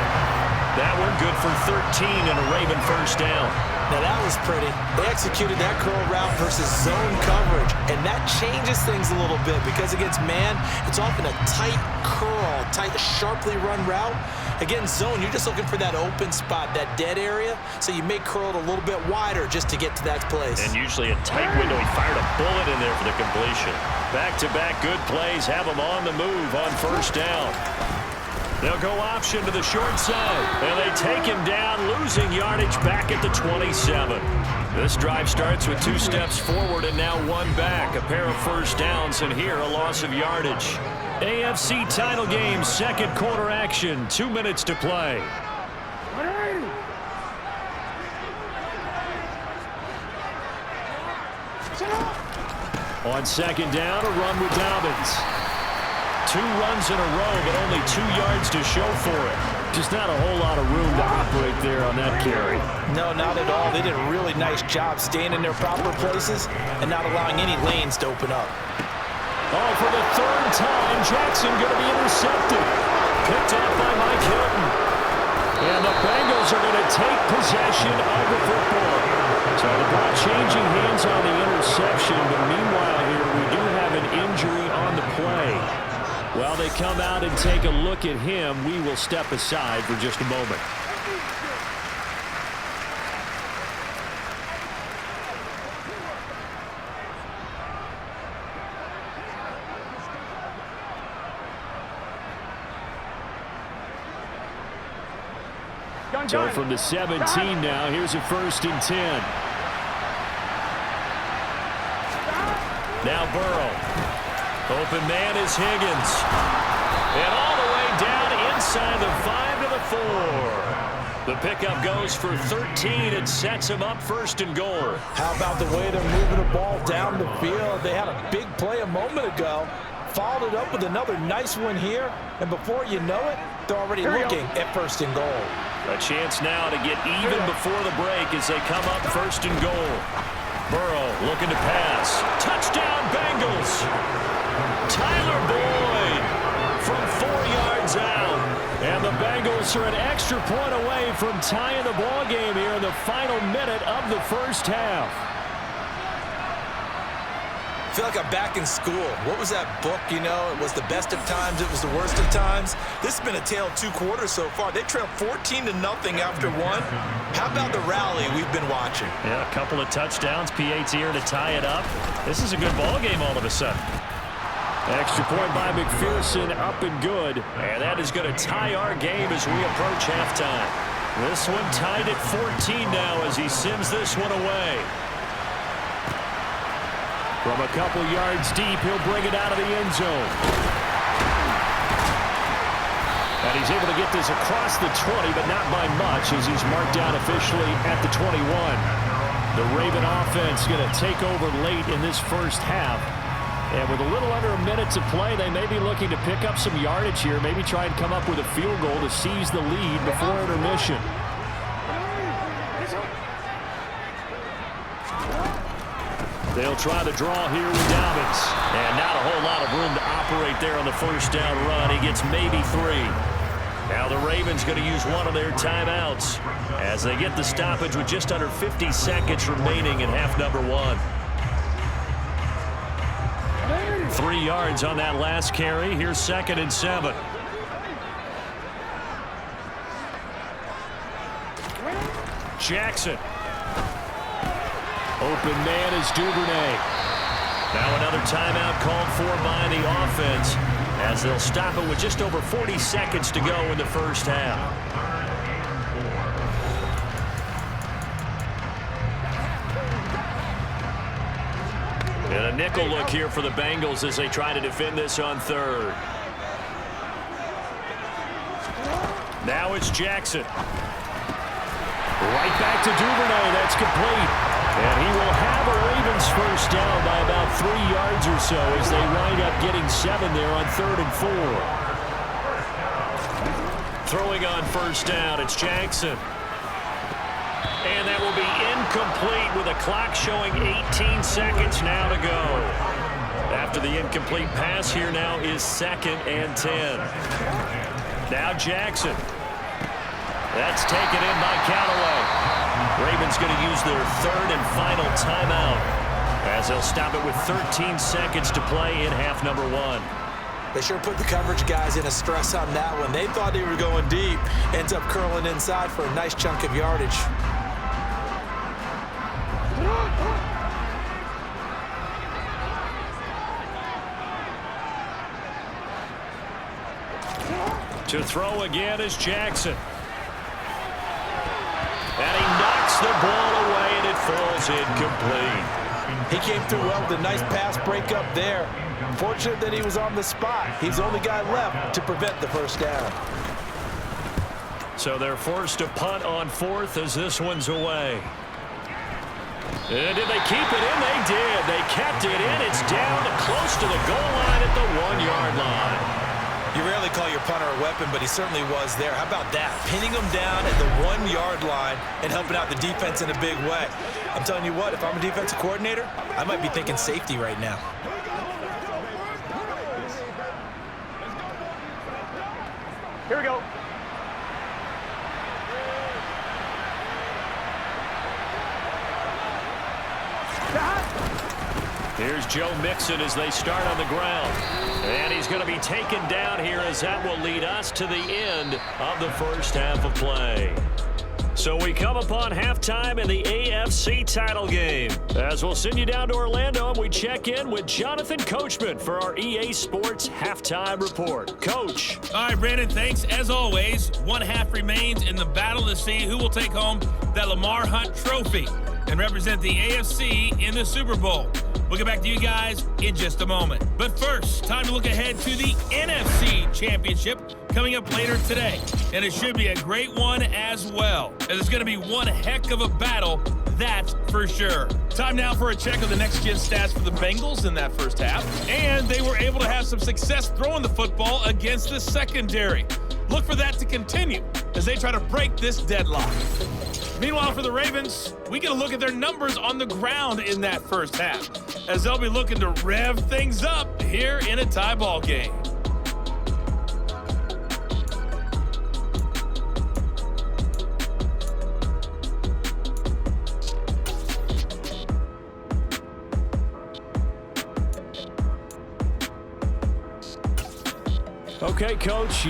That one good for 13 and a Raven first down. Now that was pretty. They executed that curl route versus zone coverage, and that changes things a little bit because against man, it's often a tight curl, tight, sharply run route. Against zone, you're just looking for that open spot, that dead area, so you may curl it a little bit wider just to get to that place. And usually a tight window. He fired a bullet in there for the completion. Back-to-back good plays have him on the move on first down. They'll go option to the short side, and they take him down, losing yardage back at the 27. This drive starts with 2 steps forward and now 1 back. A pair of first downs, and here a loss of yardage. AFC title game, second quarter action, 2 minutes to play. On second down, a run with Dobbins. 2 runs in a row, but only 2 yards to show for it. Just not a whole lot of room to operate there on that carry. No, not at all. They did a really nice job staying in their proper places and not allowing any lanes to open up. Oh, for the 3rd time, Jackson going to be intercepted. Picked up by Mike Hilton. And the Bengals are going to take possession of the football. So the ball changing hands on the interception, but meanwhile here we do have an injury on the play. While they come out and take a look at him, we will step aside for just a moment. So from the 17 now, here's a 1st and 10. Now Burrow. Open man is Higgins. And all the way down inside the 5 to the 4. The pickup goes for 13 and sets him up 1st and goal. How about the way they're moving the ball down the field? They had a big play a moment ago, followed it up with another nice one here, and before you know it, they're already looking at 1st and goal. A chance now to get even before the break as they come up 1st and goal. Burrow looking to pass. Touchdown Bengals! Tyler Boyd from 4 yards out. And the Bengals are an extra point away from tying the ball game here in the final minute of the first half. I feel like I'm back in school. What was that book, you know? It was the best of times, it was the worst of times. This has been a tale of 2 quarters so far. They trailed 14-0 after 1. How about the rally we've been watching? Yeah, a couple of touchdowns, PAT here to tie it up. This is a good ball game all of a sudden. Extra point by McPherson, up and good. And that is going to tie our game as we approach halftime. This one tied at 14 now as he sends this one away. From a couple yards deep, he'll bring it out of the end zone. And he's able to get this across the 20, but not by much as he's marked down officially at the 21. The Raven offense going to take over late in this first half. And with a little under a minute to play, they may be looking to pick up some yardage here, maybe try and come up with a field goal to seize the lead before intermission. They'll try the draw here with Dobbins. And not a whole lot of room to operate there on the first down run. He gets maybe 3. Now the Ravens going to use one of their timeouts as they get the stoppage with just under 50 seconds remaining in half number 1. 3 yards on that last carry. Here's 2nd and 7. Jackson. Open man is Duvernay. Now another timeout called for by the offense as they'll stop it with just over 40 seconds to go in the first half. And a nickel look here for the Bengals as they try to defend this on 3rd. Now it's Jackson. Right back to Duvernay. That's complete. And he will have a Ravens first down by about 3 yards or so as they wind up getting 7 there on 3rd and 4. Throwing on first down, it's Jackson. And that will be incomplete with a clock showing 18 seconds now to go. After the incomplete pass, here now is 2nd and 10. Now Jackson. That's taken in by Callaway. Ravens going to use their 3rd and final timeout as they'll stop it with 13 seconds to play in half number 1. They sure put the coverage guys in a stress on that one. They thought they were going deep. Ends up curling inside for a nice chunk of yardage. To throw again is Jackson. And he knocks the ball away, and it falls incomplete. He came through well with a nice pass breakup there. Fortunate that he was on the spot. He's the only guy left to prevent the first down. So they're forced to punt on 4th as this one's away. And did they keep it in? They did. They kept it in. It's down close to the goal line at the 1-yard line. You rarely call your punter a weapon, but he certainly was there. How about that? Pinning him down at the 1-yard line and helping out the defense in a big way. I'm telling you what, if I'm a defensive coordinator, I might be thinking safety right now. Here we go. Here's Joe Mixon as they start on the ground. And he's going to be taken down here as that will lead us to the end of the first half of play. So we come upon halftime in the AFC title game. As we'll send you down to Orlando and we check in with Jonathan Coachman for our EA Sports Halftime Report. Coach. All right, Brandon, thanks. As always, 1 half remains in the battle to see who will take home that Lamar Hunt Trophy and represent the AFC in the Super Bowl. We'll get back to you guys in just a moment. But first, time to look ahead to the NFC Championship coming up later today. And it should be a great one as well, as it's going to be one heck of a battle, that's for sure. Time now for a check of the next-gen stats for the Bengals in that first half. And they were able to have some success throwing the football against the secondary. Look for that to continue as they try to break this deadlock. Meanwhile, for the Ravens, we get a look at their numbers on the ground in that first half, as they'll be looking to rev things up here in a tie ball game. Okay, Coach.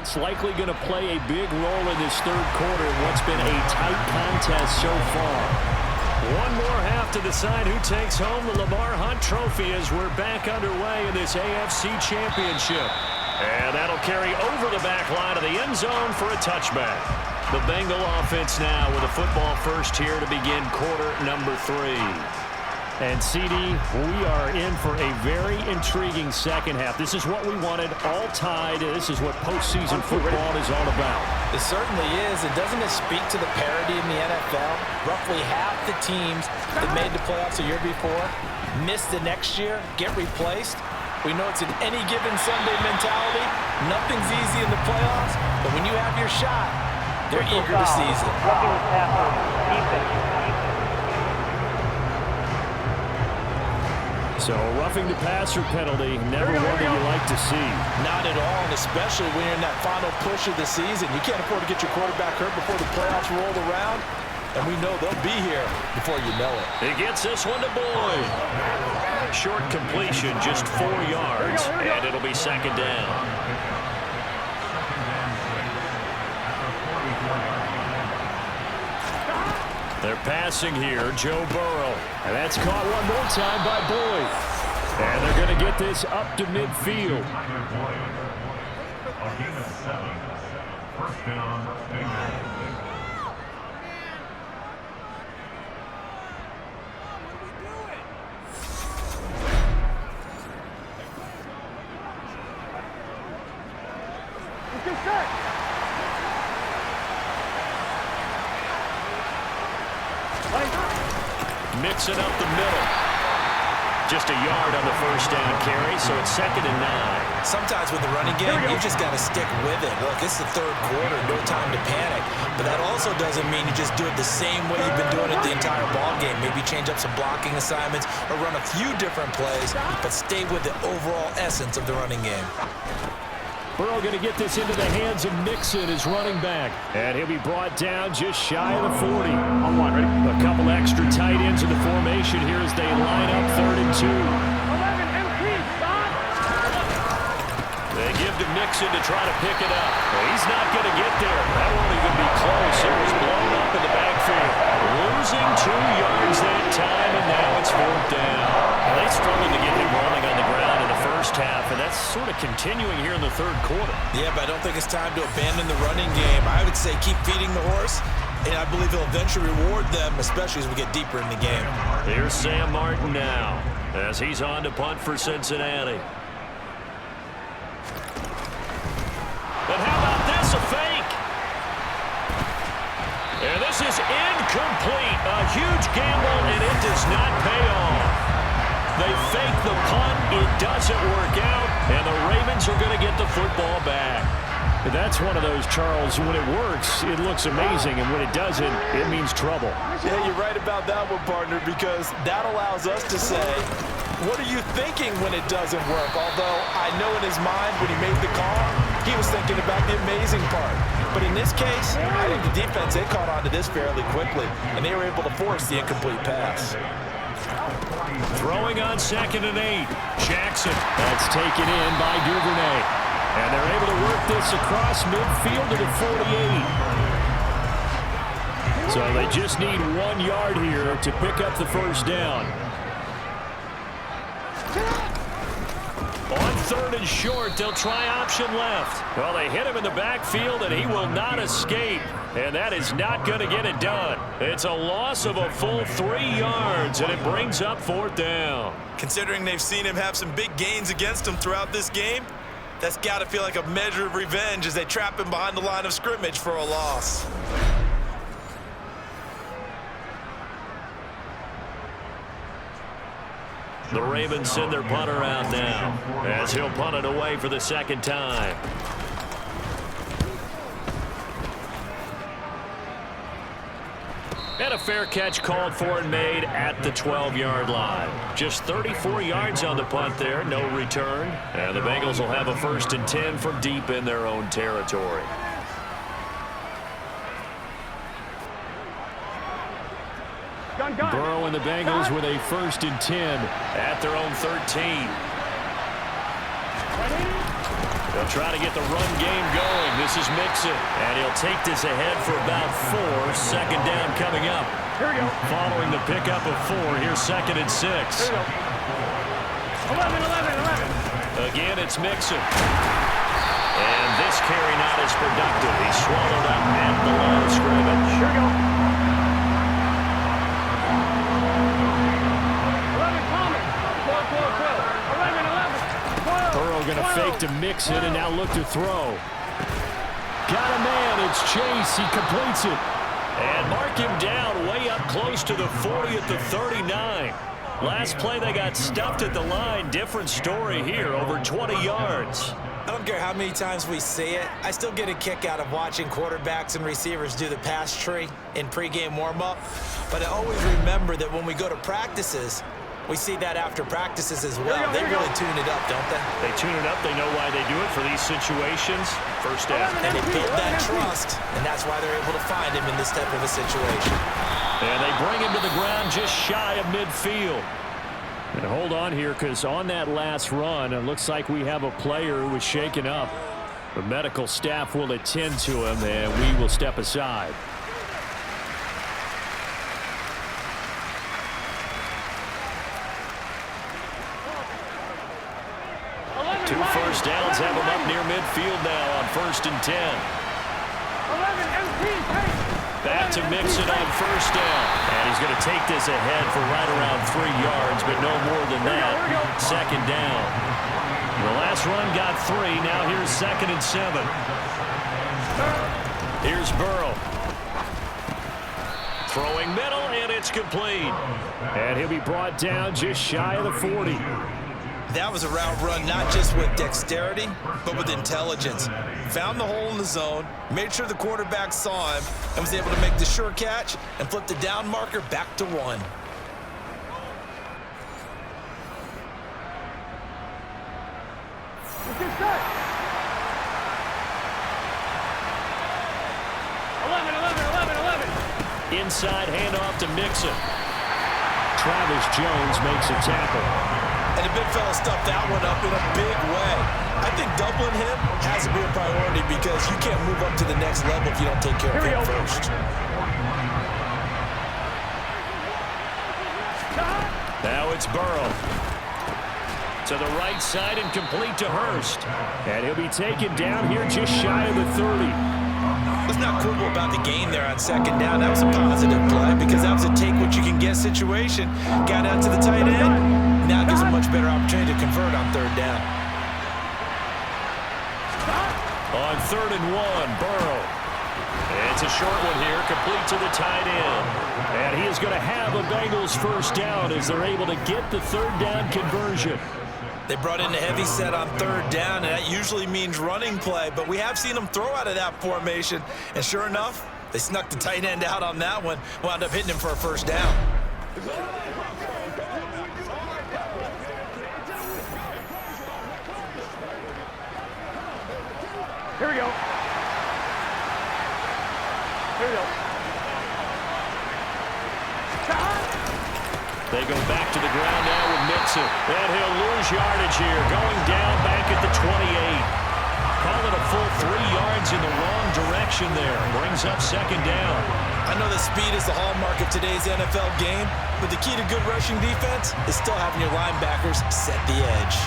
defense likely going to play a big role in this third quarter in what's been a tight contest so far. One more half to decide who takes home the Lamar Hunt Trophy as we're back underway in this AFC Championship. And that'll carry over the back line of the end zone for a touchback. The Bengal offense now with a football first here to begin quarter number 3. And, CD, we are in for a very intriguing second half. This is what we wanted, all tied. This is what postseason football is all about. It certainly is. And doesn't it speak to the parity in the NFL? Roughly half the teams that made the playoffs a year before miss the next year, get replaced. We know it's an any given Sunday mentality. Nothing's easy in the playoffs, but when you have your shot, they're eager to seize it. So a roughing the passer penalty, never one that you like to see. Not at all, and especially when you're in that final push of the season. You can't afford to get your quarterback hurt before the playoffs roll around, and we know they'll be here before you know it. He gets this one to Boyd. Short completion, just 4 yards, and it'll be second down. They're passing here, Joe Burrow. And that's caught one more time by Boyd. And they're going to get this up to midfield. First down, Bengals. Mixing up the middle. Just a yard on the first down carry, so it's 2nd and 9. Sometimes with the running game, you just got to stick with it. Look, it's the third quarter, no time to panic. But that also doesn't mean you just do it the same way you've been doing it the entire ball game. Maybe change up some blocking assignments or run a few different plays, but stay with the overall essence of the running game. Burrow going to get this into the hands of Mixon, his running back. And he'll be brought down just shy of the 40. On one, ready? A couple extra tight ends in the formation here as they line up 3rd and 2. 11 MP, stop! They give to Mixon to try to pick it up. Well, he's not going to get there. That won't even be close. It was blown up in the backfield. Losing 2 yards that time, and now it's 4th down. Well, they struggled to get him rolling on the ground in the first half, and that's sort of continuing here in the third quarter. Yeah, but I don't think it's time to abandon the running game. I would say keep feeding the horse, and I believe he'll eventually reward them, especially as we get deeper in the game. Here's Sam Martin now as he's on to punt for Cincinnati. But how about this, a fake? And this is incomplete. A huge gamble, and it does not pay off. They fake the punt. It doesn't work out, and the Ravens are going to get the football back. That's one of those, Charles, when it works, it looks amazing, and when it doesn't, it means trouble. Yeah, you're right about that one, partner, because that allows us to say, what are you thinking when it doesn't work? Although I know in his mind when he made the call, he was thinking about the amazing part. But in this case, I think the defense, they caught on to this fairly quickly, and they were able to force the incomplete pass. Throwing on 2nd and 8. Jackson. That's taken in by Duvernay. And they're able to work this across midfield to the 48. So they just need 1 yard here to pick up the first down. On 3rd and short, they'll try option left. Well, they hit him in the backfield, and he will not escape. And that is not going to get it done. It's a loss of a full 3 yards, and it brings up 4th down. Considering they've seen him have some big gains against him throughout this game, that's got to feel like a measure of revenge as they trap him behind the line of scrimmage for a loss. The Ravens send their punter out now as he'll punt it away for the 2nd time. And a fair catch called for and made at the 12-yard line. Just 34 yards on the punt there, no return. And the Bengals will have a 1st and 10 from deep in their own territory. Burrow and the Bengals with a 1st and 10 at their own 13. They'll try to get the run game going. This is Mixon, and he'll take this ahead for about 4. Second down coming up. Here we go. Following the pickup of 4, here's 2nd and 6. Here we go. 11. Again, it's Mixon. And this carry not as productive. He's swallowed up at the line of scrimmage. Here we go. 11 Thomas. 12. 11. Burrow going to fake to Mixon and now look to throw. Got a man. It's Chase. He completes it. And mark him down way up close to the 40 at the 39. Last play, they got stuffed at the line. Different story here, over 20 yards. I don't care how many times we say it, I still get a kick out of watching quarterbacks and receivers do the pass tree in pregame warm-up. But I always remember that when we go to practices, we see that after practices as well. They really tune it up, don't they? They tune it up. They know why they do it for these situations. First down. And they build that trust, and that's why they're able to find him in this type of a situation. And they bring him to the ground just shy of midfield. And hold on here, because on that last run, it looks like we have a player who was shaken up. The medical staff will attend to him, and we will step aside. Two first downs have him up near midfield now on 1st and 10. 11 MP. Back to Mixon on first down. And he's going to take this ahead for right around 3 yards, but no more than that. Second down. The last run got 3. Now here's 2nd and 7. Here's Burrow. Throwing middle, and it's complete. And he'll be brought down just shy of the 40. That was a route run not just with dexterity, but with intelligence. Found the hole in the zone, made sure the quarterback saw him, and was able to make the sure catch and flip the down marker back to 1. Get set. 11. Inside handoff to Mixon. Travis Jones makes a tackle. And the big fella stuffed that one up in a big way. I think doubling him has to be a priority because you can't move up to the next level if you don't take care of him first. Now it's Burrow. To the right side and complete to Hurst. And he'll be taken down here just shy of the 30. What's not cool about the gain there on 2nd down? That was a positive play because that was a take-what-you-can-get situation. Got out to the tight end. Now it gives a much better opportunity to convert on 3rd down. On 3rd and 1, Burrow. It's a short one here, complete to the tight end. And he is going to have a Bengals first down as they're able to get the 3rd down conversion. They brought in a heavy set on 3rd down, and that usually means running play, but we have seen them throw out of that formation. And sure enough, they snuck the tight end out on that one, wound up hitting him for a first down. Here we go. They go back to the ground now with Mixon. And he'll lose yardage here, going down back at the 28. Call it a full 3 yards in the wrong direction there. Brings up 2nd down. I know that speed is the hallmark of today's NFL game, but the key to good rushing defense is still having your linebackers set the edge.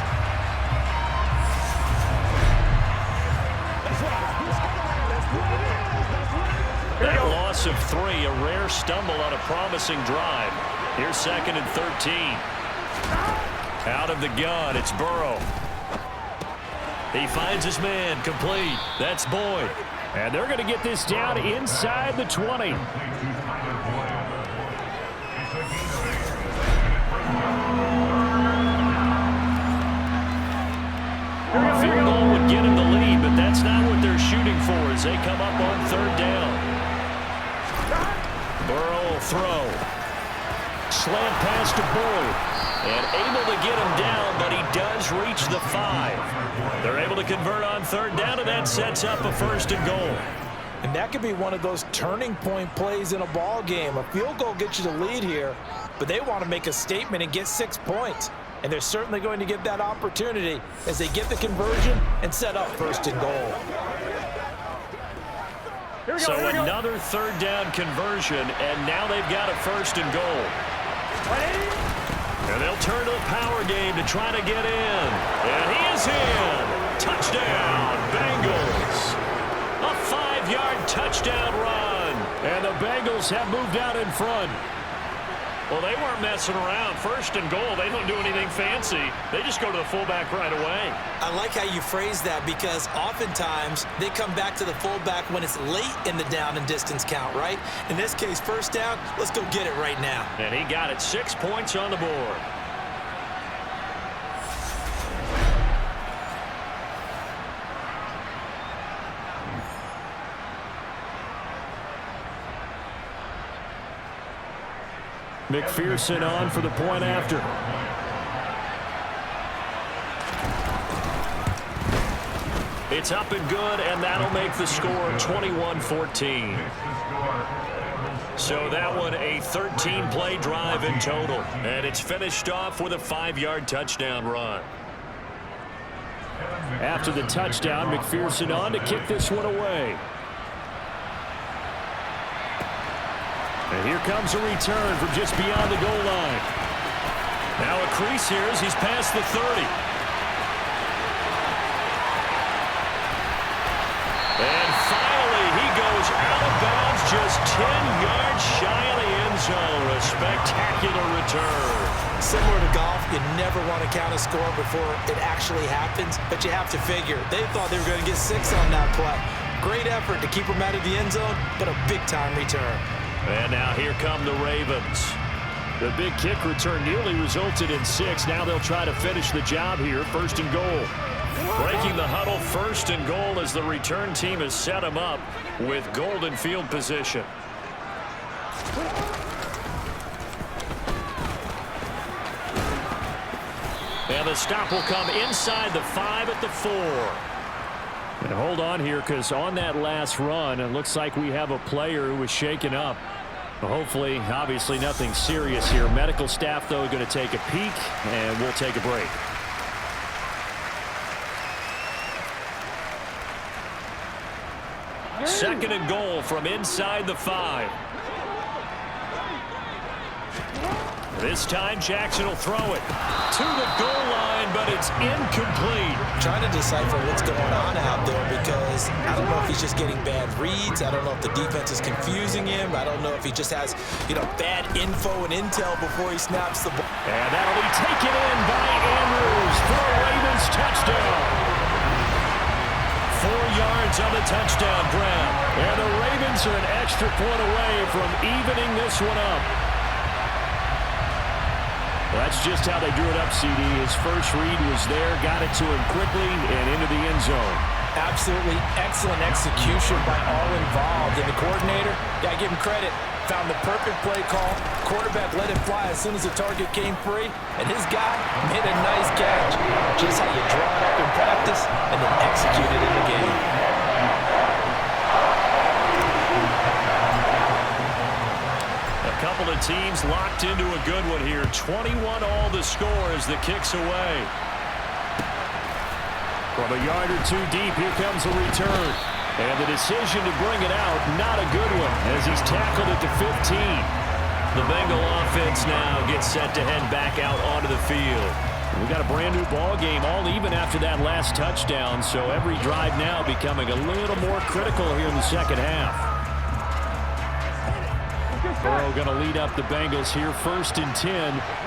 That loss of 3, a rare stumble on a promising drive. Here's 2nd and 13. Out of the gun, it's Burrow. He finds his man, complete. That's Boyd. And they're going to get this down inside the 20. Field goal would get him the lead, but that's not what they're shooting for as they come up on 3rd down. Burrow will throw. Slant pass to Boyd. And able to get him down, but he does reach the 5. They're able to convert on 3rd down, and that sets up a 1st and goal. And that could be one of those turning point plays in a ball game. A field goal gets you the lead here, but they want to make a statement and get 6 points. And they're certainly going to get that opportunity as they get the conversion and set up 1st and goal. So another 3rd down conversion, and now they've got a 1st and goal. And they'll turn to the power game to try to get in. And he is in. Touchdown, Bengals. A 5-yard touchdown run. And the Bengals have moved out in front. Well, they weren't messing around. 1st and goal, they don't do anything fancy. They just go to the fullback right away. I like how you phrase that because oftentimes they come back to the fullback when it's late in the down and distance count, right? In this case, 1st down, let's go get it right now. And he got it. 6 points on the board. McPherson on for the point after. It's up and good, and that'll make the score 21-14. So that one a 13-play drive in total, and it's finished off with a 5-yard touchdown run. After the touchdown, McPherson on to kick this one away. And here comes a return from just beyond the goal line. Now a crease here as he's past the 30. And finally, he goes out of bounds just 10 yards shy of the end zone. A spectacular return. Similar to golf, you never want to count a score before it actually happens, but you have to figure. They thought they were going to get 6 on that play. Great effort to keep them out of the end zone, but a big-time return. And now here come the Ravens. The big kick return nearly resulted in 6. Now they'll try to finish the job here. 1st and goal. Breaking the huddle, 1st and goal as the return team has set them up with golden field position. And the stop will come inside the 5 at the 4. And hold on here because on that last run, it looks like we have a player who was shaken up. Hopefully, obviously nothing serious here. Medical staff, though, going to take a peek, and we'll take a break. Second and goal from inside the 5. This time, Jackson will throw it to the goal line, but it's incomplete. Trying to decipher what's going on out there because I don't know if he's just getting bad reads. I don't know if the defense is confusing him. I don't know if he just has, bad info and intel before he snaps the ball. And that'll be taken in by Andrews for a Ravens touchdown. 4 yards on the touchdown grab. And the Ravens are an extra point away from evening this one up. Well, that's just how they drew it up, CD. His first read was there, got it to him quickly, and into the end zone. Absolutely excellent execution by all involved. And the coordinator, gotta give him credit, found the perfect play call. Quarterback let it fly as soon as the target came free, and his guy made a nice catch. Just how you draw it up in practice and then execute it in the game. A couple of teams locked into a good one here. 21 all the score as the kick's away. From a yard or 2 deep, here comes a return. And the decision to bring it out, not a good one, as he's tackled at the 15. The Bengal offense now gets set to head back out onto the field. We got a brand new ball game, all even after that last touchdown, so every drive now becoming a little more critical here in the second half. Burrow going to lead up the Bengals here, 1st and 10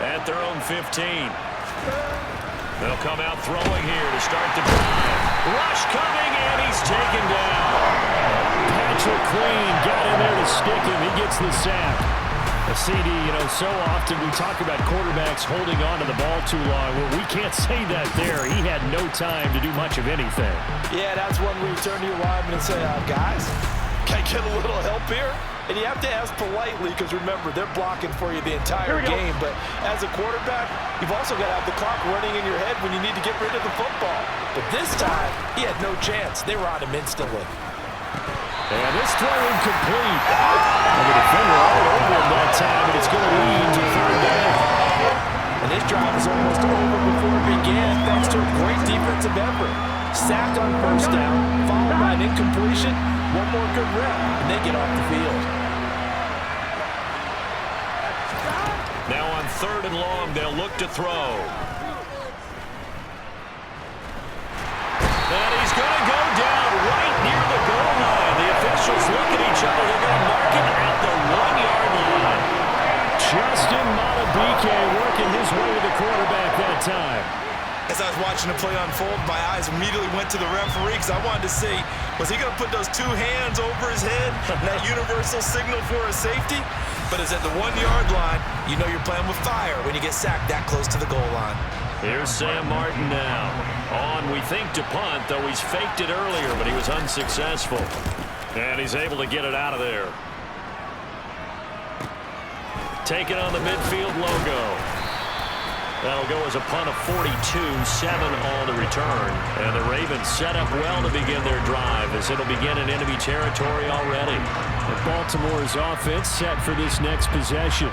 at their own 15. They'll come out throwing here to start the drive. Rush coming, and he's taken down. Patrick Queen got in there to stick him. He gets the sack. A CD, so often we talk about quarterbacks holding on to the ball too long. Well, we can't say that there. He had no time to do much of anything. Yeah, that's when we turn to your lineman and say, guys, can I get a little help here? And you have to ask politely because, remember, they're blocking for you the entire game. But as a quarterback, you've also got to have the clock running in your head when you need to get rid of the football. But this time, he had no chance. They were on him instantly. And this throw incomplete. And the defender all over him that time, and it's going to lead to 3rd down. And This drive is almost over before it began thanks to a great defensive effort. Sacked on first down, followed by an incompletion. One more good rep, and they get off the field. Now on 3rd and long, they'll look to throw. And he's going to go down right near the goal line. The officials look at each other. They're going to mark him at the 1-yard line. Justin Madubuike working his way to the quarterback that time. As I was watching the play unfold, my eyes immediately went to the referee because I wanted to see, was he going to put those 2 hands over his head, that universal signal for a safety? But it's at the 1-yard line. You know you're playing with fire when you get sacked that close to the goal line. Here's Sam Martin now. On, we think, to punt, though he's faked it earlier, but he was unsuccessful. And he's able to get it out of there. Taking on the midfield logo. That'll go as a punt of 42, 7 on the return. And the Ravens set up well to begin their drive as it'll begin in enemy territory already. And Baltimore's offense set for this next possession.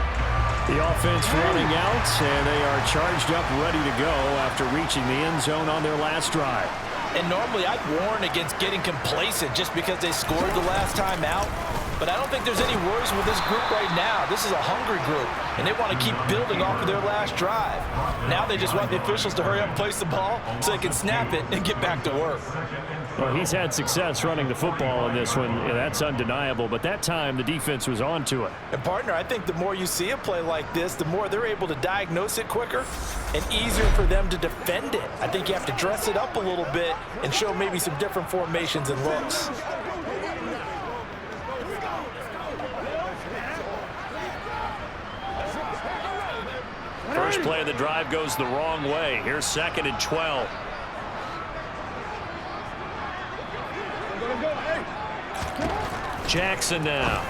The offense running out, and they are charged up, ready to go after reaching the end zone on their last drive. And normally I'd warn against getting complacent just because they scored the last time out. But I don't think there's any worries with this group right now. This is a hungry group, and they want to keep building off of their last drive. Now they just want the officials to hurry up and place the ball so they can snap it and get back to work. Well, he's had success running the football in this one. Yeah, that's undeniable, but that time the defense was on to it. And, partner, I think the more you see a play like this, the more they're able to diagnose it quicker and easier for them to defend it. I think you have to dress it up a little bit and show maybe some different formations and looks. First play of the drive goes the wrong way. Here's 2nd and 12. Jackson now.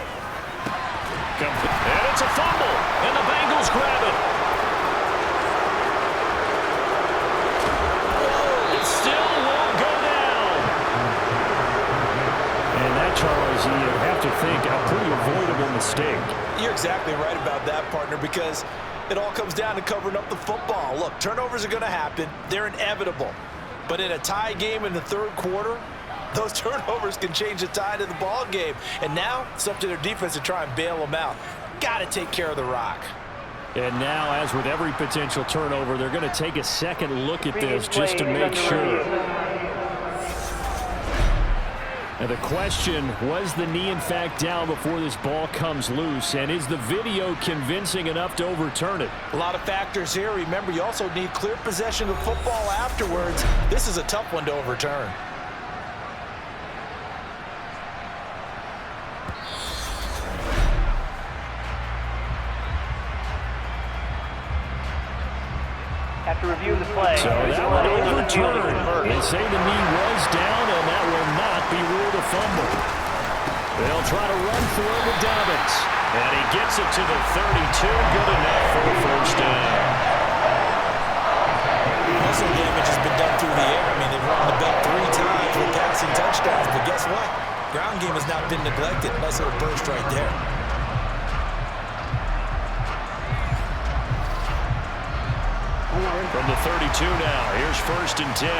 And it's a fumble. And the Bengals grab it. It still won't go down. And that, Charles, you have to think a pretty avoidable mistake. You're exactly right about that, partner, because it all comes down to covering up the football. Look, turnovers are going to happen. They're inevitable. But in a tie game in the 3rd quarter, those turnovers can change the tide of the ball game. And now it's up to their defense to try and bail them out. Got to take care of the rock. And now, as with every potential turnover, they're going to take a second look at this just to make sure. And the question, was the knee in fact down before this ball comes loose? And is the video convincing enough to overturn it? A lot of factors here. Remember, you also need clear possession of the football afterwards. This is a tough one to overturn. After reviewing the play, so that one overturned. They say the knee was down, and that will not be ruled a fumble. They'll try to run for it with Dobbins. And he gets it to the 32. Good enough for a first down. Muscle damage has been done through the air. I mean, they've run the belt 3 times with passing touchdowns. But guess what? Ground game has not been neglected. Nice little burst right there. From the 32 now, here's 1st and 10.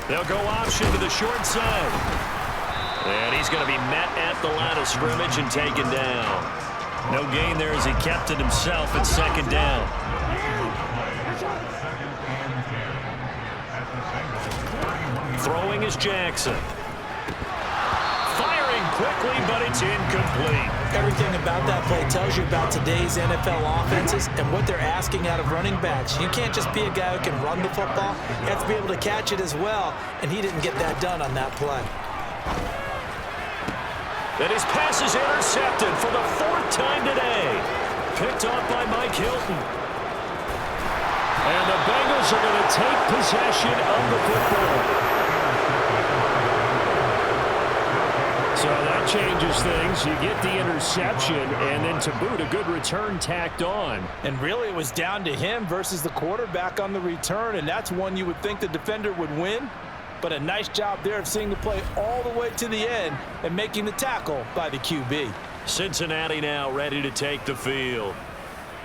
They'll go option to the short side. And he's going to be met at the line of scrimmage and taken down. No gain there as he kept it himself at 2nd down. Throwing is Jackson. Firing quickly, but it's incomplete. Everything about that play tells you about today's NFL offenses and what they're asking out of running backs. You can't just be a guy who can run the football. You have to be able to catch it as well, and he didn't get that done on that play. And his pass is intercepted for the 4th time today. Picked off by Mike Hilton. And the Bengals are going to take possession of the football. So that changes things. You get the interception, and then to boot, a good return tacked on. And really, it was down to him versus the quarterback on the return, and that's one you would think the defender would win. But a nice job there of seeing the play all the way to the end and making the tackle by the QB. Cincinnati now ready to take the field.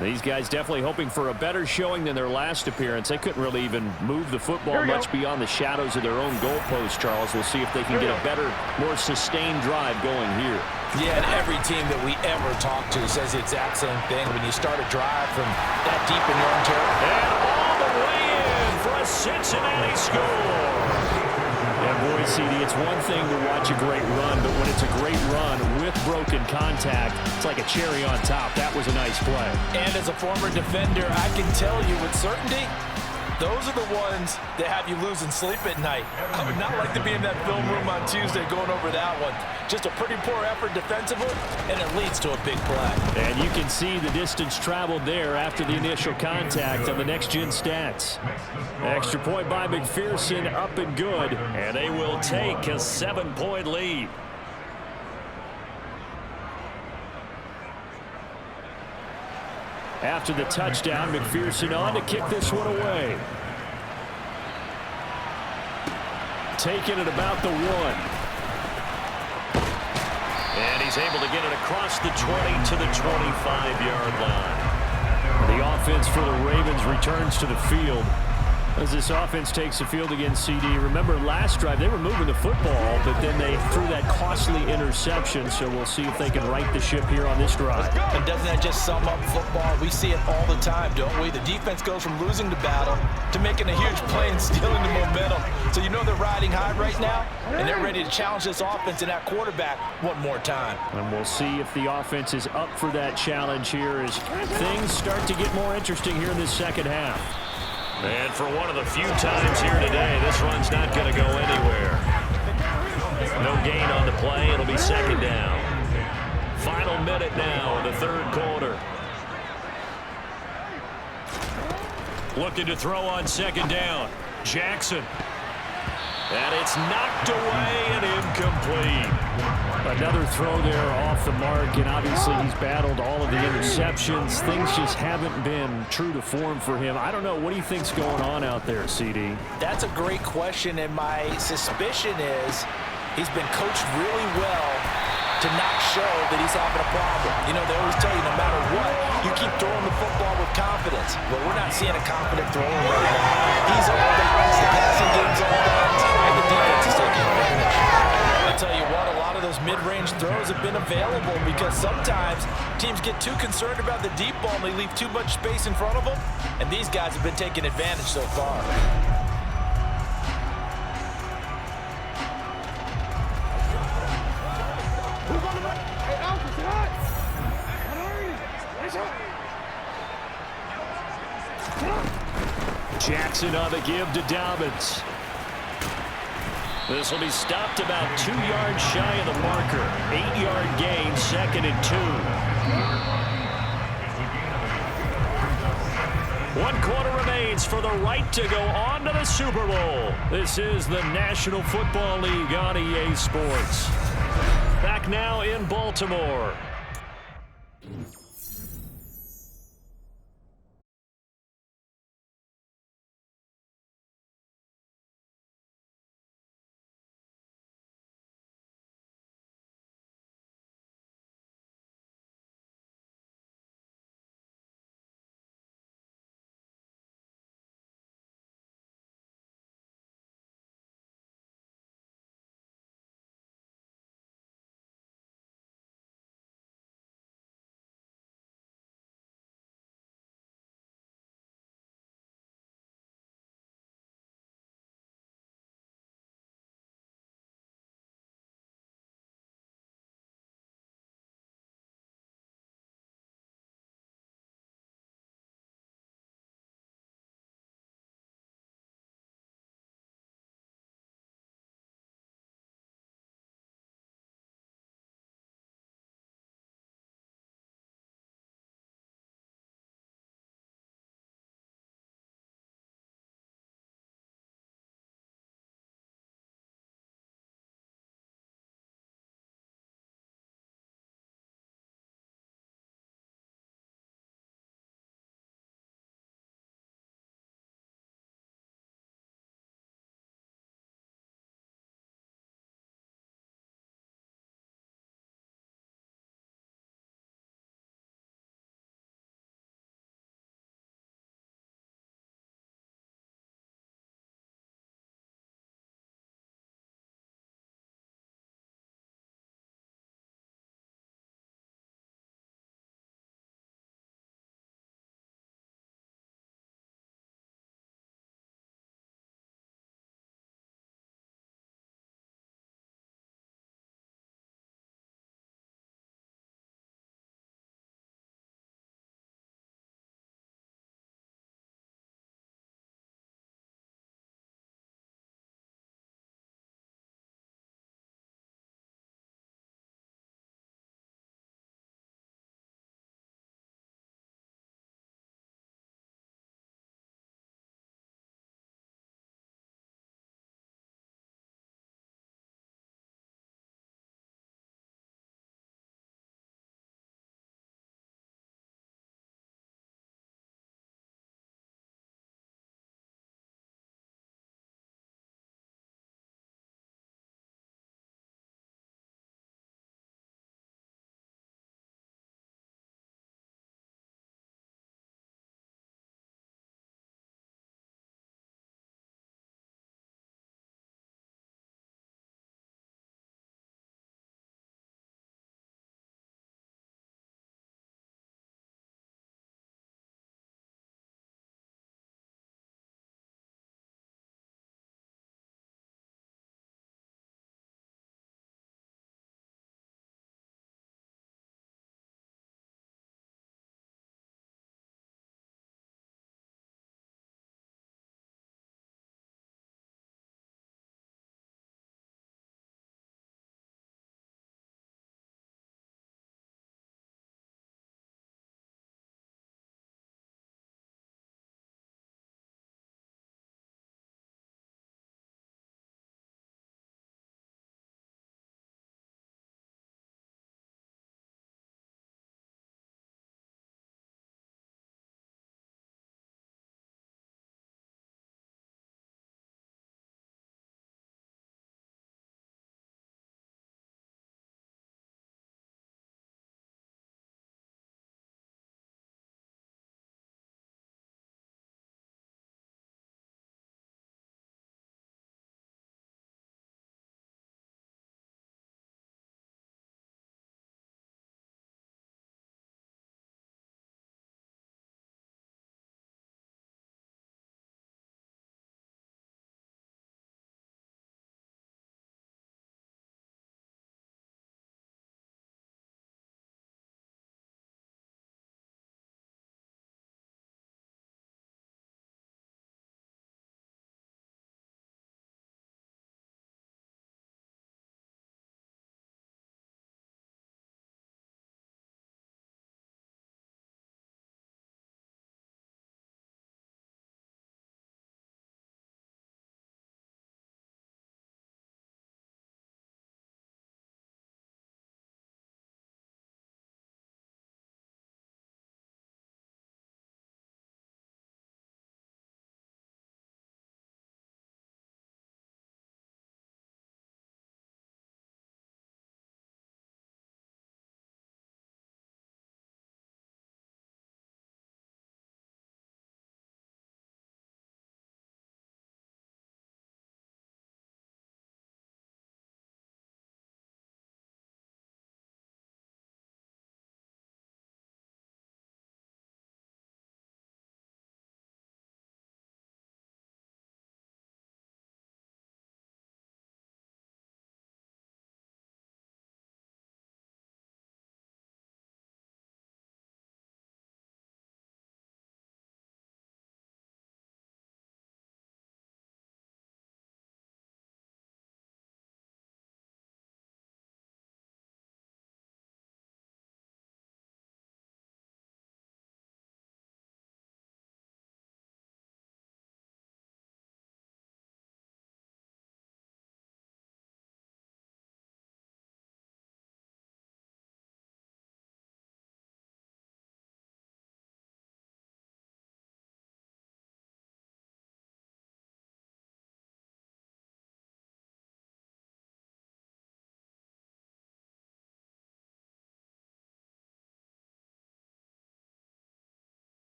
These guys definitely hoping for a better showing than their last appearance. They couldn't really even move the football much beyond the shadows of their own goalpost, Charles. We'll see if they can get a better, more sustained drive going here. Yeah, and every team that we ever talk to says the exact same thing. When you start a drive from that deep in your own territory. And all the way in for a Cincinnati score. Yeah, boy, CD, it's one thing to watch a great run, but when it's a great run with broken contact, it's like a cherry on top. That was a nice play. And as a former defender, I can tell you with certainty, those are the ones that have you losing sleep at night. I would not like to be in that film room on Tuesday going over that one. Just a pretty poor effort defensively, and it leads to a big play. And you can see the distance traveled there after the initial contact on the next-gen stats. Extra point by McPherson, up and good. And they will take a 7-point lead. After the touchdown, McPherson on to kick this one away. Taking it about the 1. And he's able to get it across the 20 to the 25-yard line. The offense for the Ravens returns to the field as this offense takes the field against CD. Remember, last drive, they were moving the football, but then they threw that costly interception, so we'll see if they can right the ship here on this drive. And doesn't that just sum up football? We see it all the time, don't we? The defense goes from losing the battle to making a huge play and stealing the momentum. So you know they're riding high right now, and they're ready to challenge this offense and that quarterback one more time. And we'll see if the offense is up for that challenge here as things start to get more interesting here in this second half. And for one of the few times here today, this run's not going to go anywhere. No gain on the play. It'll be second down. Final minute now in the third quarter. Looking to throw on second down. Jackson. And it's knocked away and incomplete. Another throw there off the mark, and obviously he's battled all of the interceptions. Things just haven't been true to form for him. I don't know. What do you think's going on out there, CD? That's a great question, and my suspicion is he's been coached really well to not show that he's having a problem. You know, they always tell you no matter what, you keep throwing the football with confidence. Well, we're not seeing a confident thrower right now. He's all downs, the passing game's all downs, and the defense is taking advantage. I tell you what, a lot of those mid-range throws have been available because sometimes teams get too concerned about the deep ball and they leave too much space in front of them, and these guys have been taking advantage so far. Jackson on the give to Dobbins. This will be stopped about 2 yards shy of the marker. 8-yard gain, 2nd and 2. 1 quarter remains for the right to go on to the Super Bowl. This is the National Football League on EA Sports. Back now in Baltimore.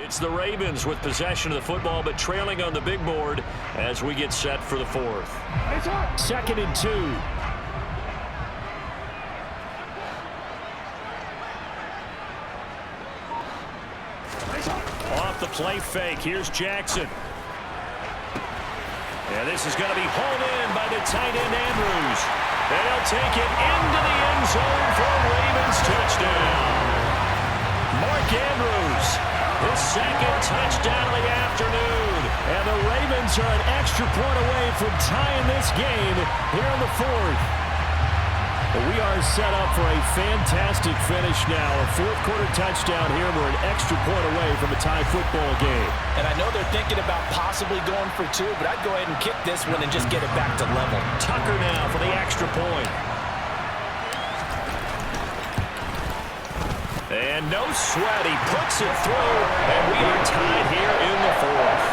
It's the Ravens with possession of the football, but trailing on the big board as we get set for the fourth. 2nd and 2. Off the play fake. Here's Jackson. And this is going to be hauled in by the tight end Andrews. And he'll take it into the end zone for a Ravens touchdown. Mark Andrews, his 2nd touchdown of the afternoon. And the Ravens are an extra point away from tying this game here in the 4th. We are set up for a fantastic finish now. A 4th-quarter touchdown here. We're an extra point away from a tie football game. And I know they're thinking about possibly going for 2, but I'd go ahead and kick this one and just get it back to level. Tucker now for the extra point. And no sweat. He puts it through, and we are tied here in the 4th.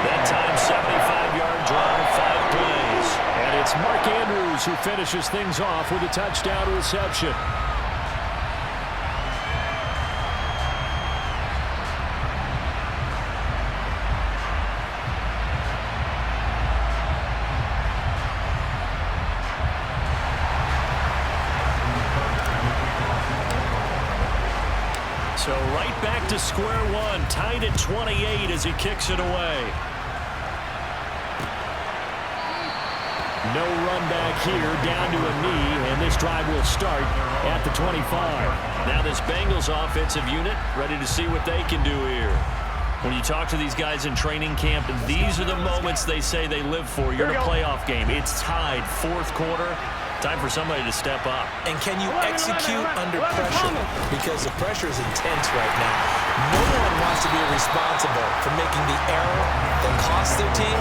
That time, 75-yard drive, 5 plays. And it's Mark Andrews who finishes things off with a touchdown reception. So right back to square one, tied at 28 as he kicks it away. No run back here, down to a knee, and this drive will start at the 25. Now this Bengals offensive unit ready to see what they can do here. When you talk to these guys in training camp, these are the moments they say they live for. You're in a playoff game. It's tied, 4th quarter. Time for somebody to step up. And can you execute under pressure? Because the pressure is intense right now. No one wants to be responsible for making the error that costs their team.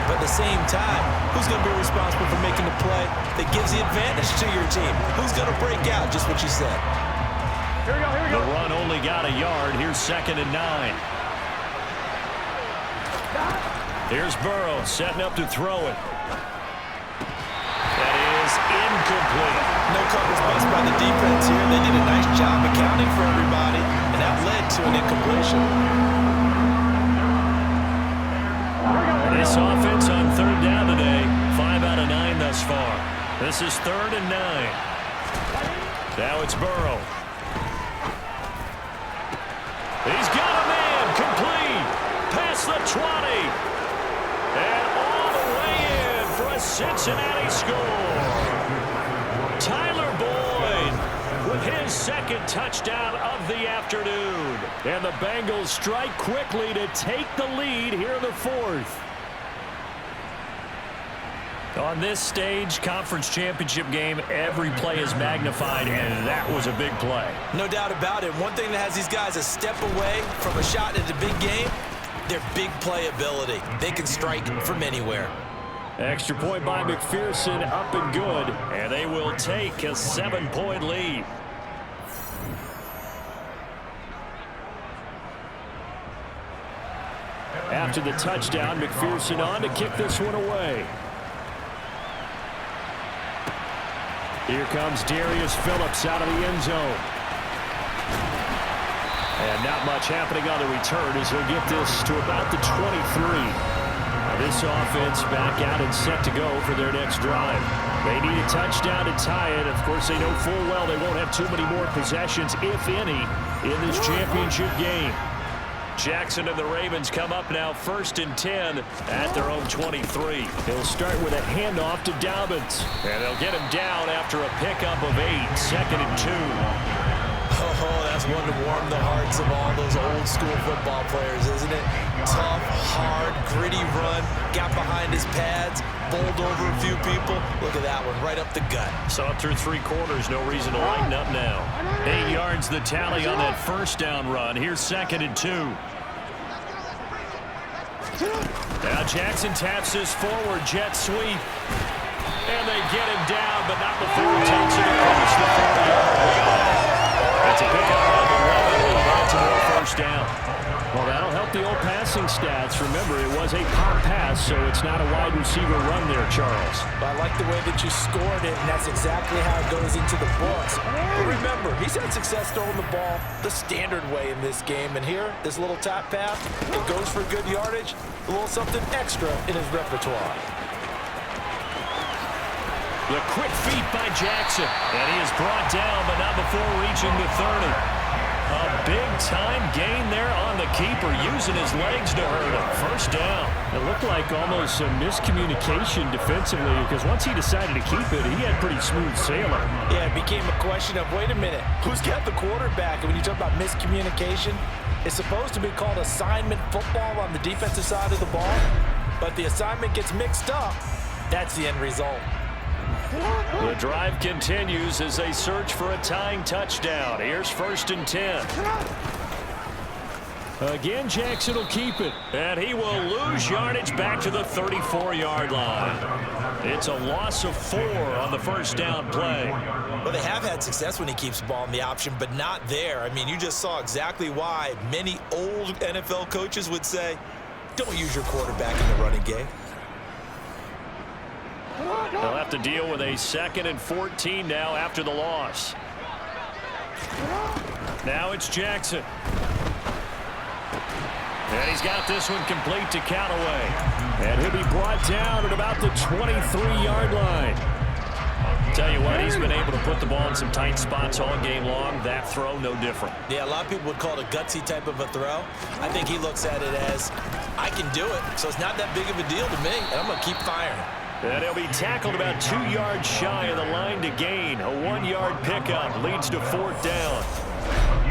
But at the same time, who's going to be responsible for making the play that gives the advantage to your team? Who's going to break out? Just what you said. Here we go, here we go. The run only got a yard. Here's 2nd and 9. Here's Burrow setting up to throw it. That is incomplete. No coverage bust by the defense here. They did a nice job accounting for everybody, and that led to an incompletion. This offense on 3rd down today, 5 out of 9 thus far. This is 3rd and 9. Now it's Burrow. He's got a man, complete, past the 20. And all the way in for a Cincinnati score. Tyler Boyd with his 2nd touchdown of the afternoon. And the Bengals strike quickly to take the lead here in the 4th. On this stage, conference championship game, every play is magnified, and that was a big play. No doubt about it. One thing that has these guys a step away from a shot at the big game, their big play ability. They can strike from anywhere. Extra point by McPherson, up and good, and they will take a 7-point lead. After the touchdown, McPherson on to kick this one away. Here comes Darius Phillips out of the end zone. And not much happening on the return as he'll get this to about the 23. This offense back out and set to go for their next drive. They need a touchdown to tie it. Of course, they know full well they won't have too many more possessions, if any, in this championship game. Jackson and the Ravens come up now 1st and 10 at their own 23. They'll start with a handoff to Dobbins. And they'll get him down after a pickup of 8, 2nd and 2. Oh, that's one to warm the hearts of all those old school football players, isn't it? Tough, hard, gritty run, got behind his pads, bowled over a few people. Look at that one, right up the gut. Saw it through 3 quarters, no reason to lighten up now. 8 yards the tally on that 1st down run. Here's 2nd and 2. Now Jackson taps this forward jet sweep. And they get him down, but not before he takes it across the 40-yard line. That's a pickup of 11 with Baltimore 1st down. Well, that'll help the old passing stats. Remember, it was a pop pass, so it's not a wide receiver run there, Charles. But I like the way that you scored it, and that's exactly how it goes into the books. But remember, he's had success throwing the ball the standard way in this game. And here, this little tap pass, it goes for good yardage, a little something extra in his repertoire. The quick feet by Jackson. And he is brought down, but not before reaching the 30. A big-time gain there on the keeper, using his legs to hurt him. First down. It looked like almost a miscommunication defensively, because once he decided to keep it, he had pretty smooth sailing. Yeah, it became a question of, wait a minute, who's got the quarterback? And when you talk about miscommunication, it's supposed to be called assignment football on the defensive side of the ball, but the assignment gets mixed up. That's the end result. The drive continues as they search for a tying touchdown. Here's 1st and 10. Again, Jackson will keep it. And he will lose yardage back to the 34-yard line. It's a loss of 4 on the first down play. Well, they have had success when he keeps the ball in the option, but not there. I mean, you just saw exactly why many old NFL coaches would say, don't use your quarterback in the running game. They'll have to deal with a 2nd and 14 now after the loss. Now it's Jackson. And he's got this one complete to Callaway. And he'll be brought down at about the 23-yard line. Tell you what, he's been able to put the ball in some tight spots all game long. That throw, no different. Yeah, a lot of people would call it a gutsy type of a throw. I think he looks at it as, I can do it, so it's not that big of a deal to me, and I'm going to keep firing. And he'll be tackled about 2 yards shy of the line to gain. A 1-yard pickup leads to 4th down.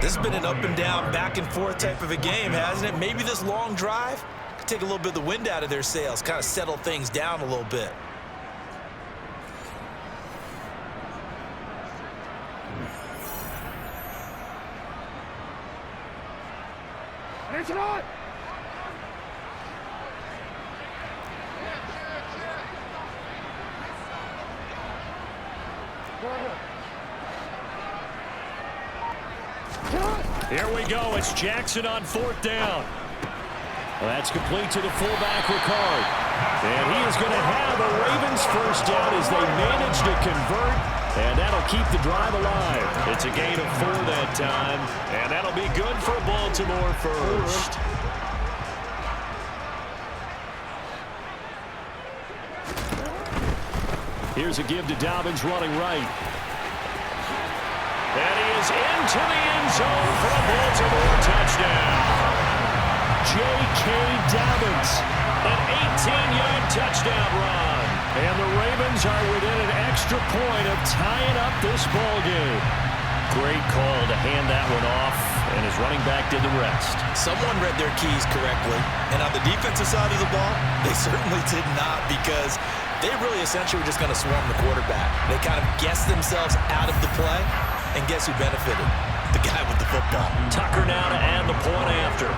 This has been an up and down, back and forth type of a game, hasn't it? Maybe this long drive could take a little bit of the wind out of their sails, kind of settle things down a little bit. Attention on! Here we go. It's Jackson on 4th down. Well, that's complete to the fullback, Ricard. And he is going to have a Ravens first down as they manage to convert. And that'll keep the drive alive. It's a gain of 4 that time. And that'll be good for Baltimore first. Here's a give to Dobbins running right. And he is into the end zone for a Baltimore touchdown. J.K. Dobbins, an 18-yard touchdown run. And the Ravens are within an extra point of tying up this ball game. Great call to hand that one off, and his running back did the rest. Someone read their keys correctly, and on the defensive side of the ball, they certainly did not, because they really essentially were just going to swarm the quarterback. They kind of guessed themselves out of the play, and guess who benefited? The guy with the football. Tucker now to add the point after.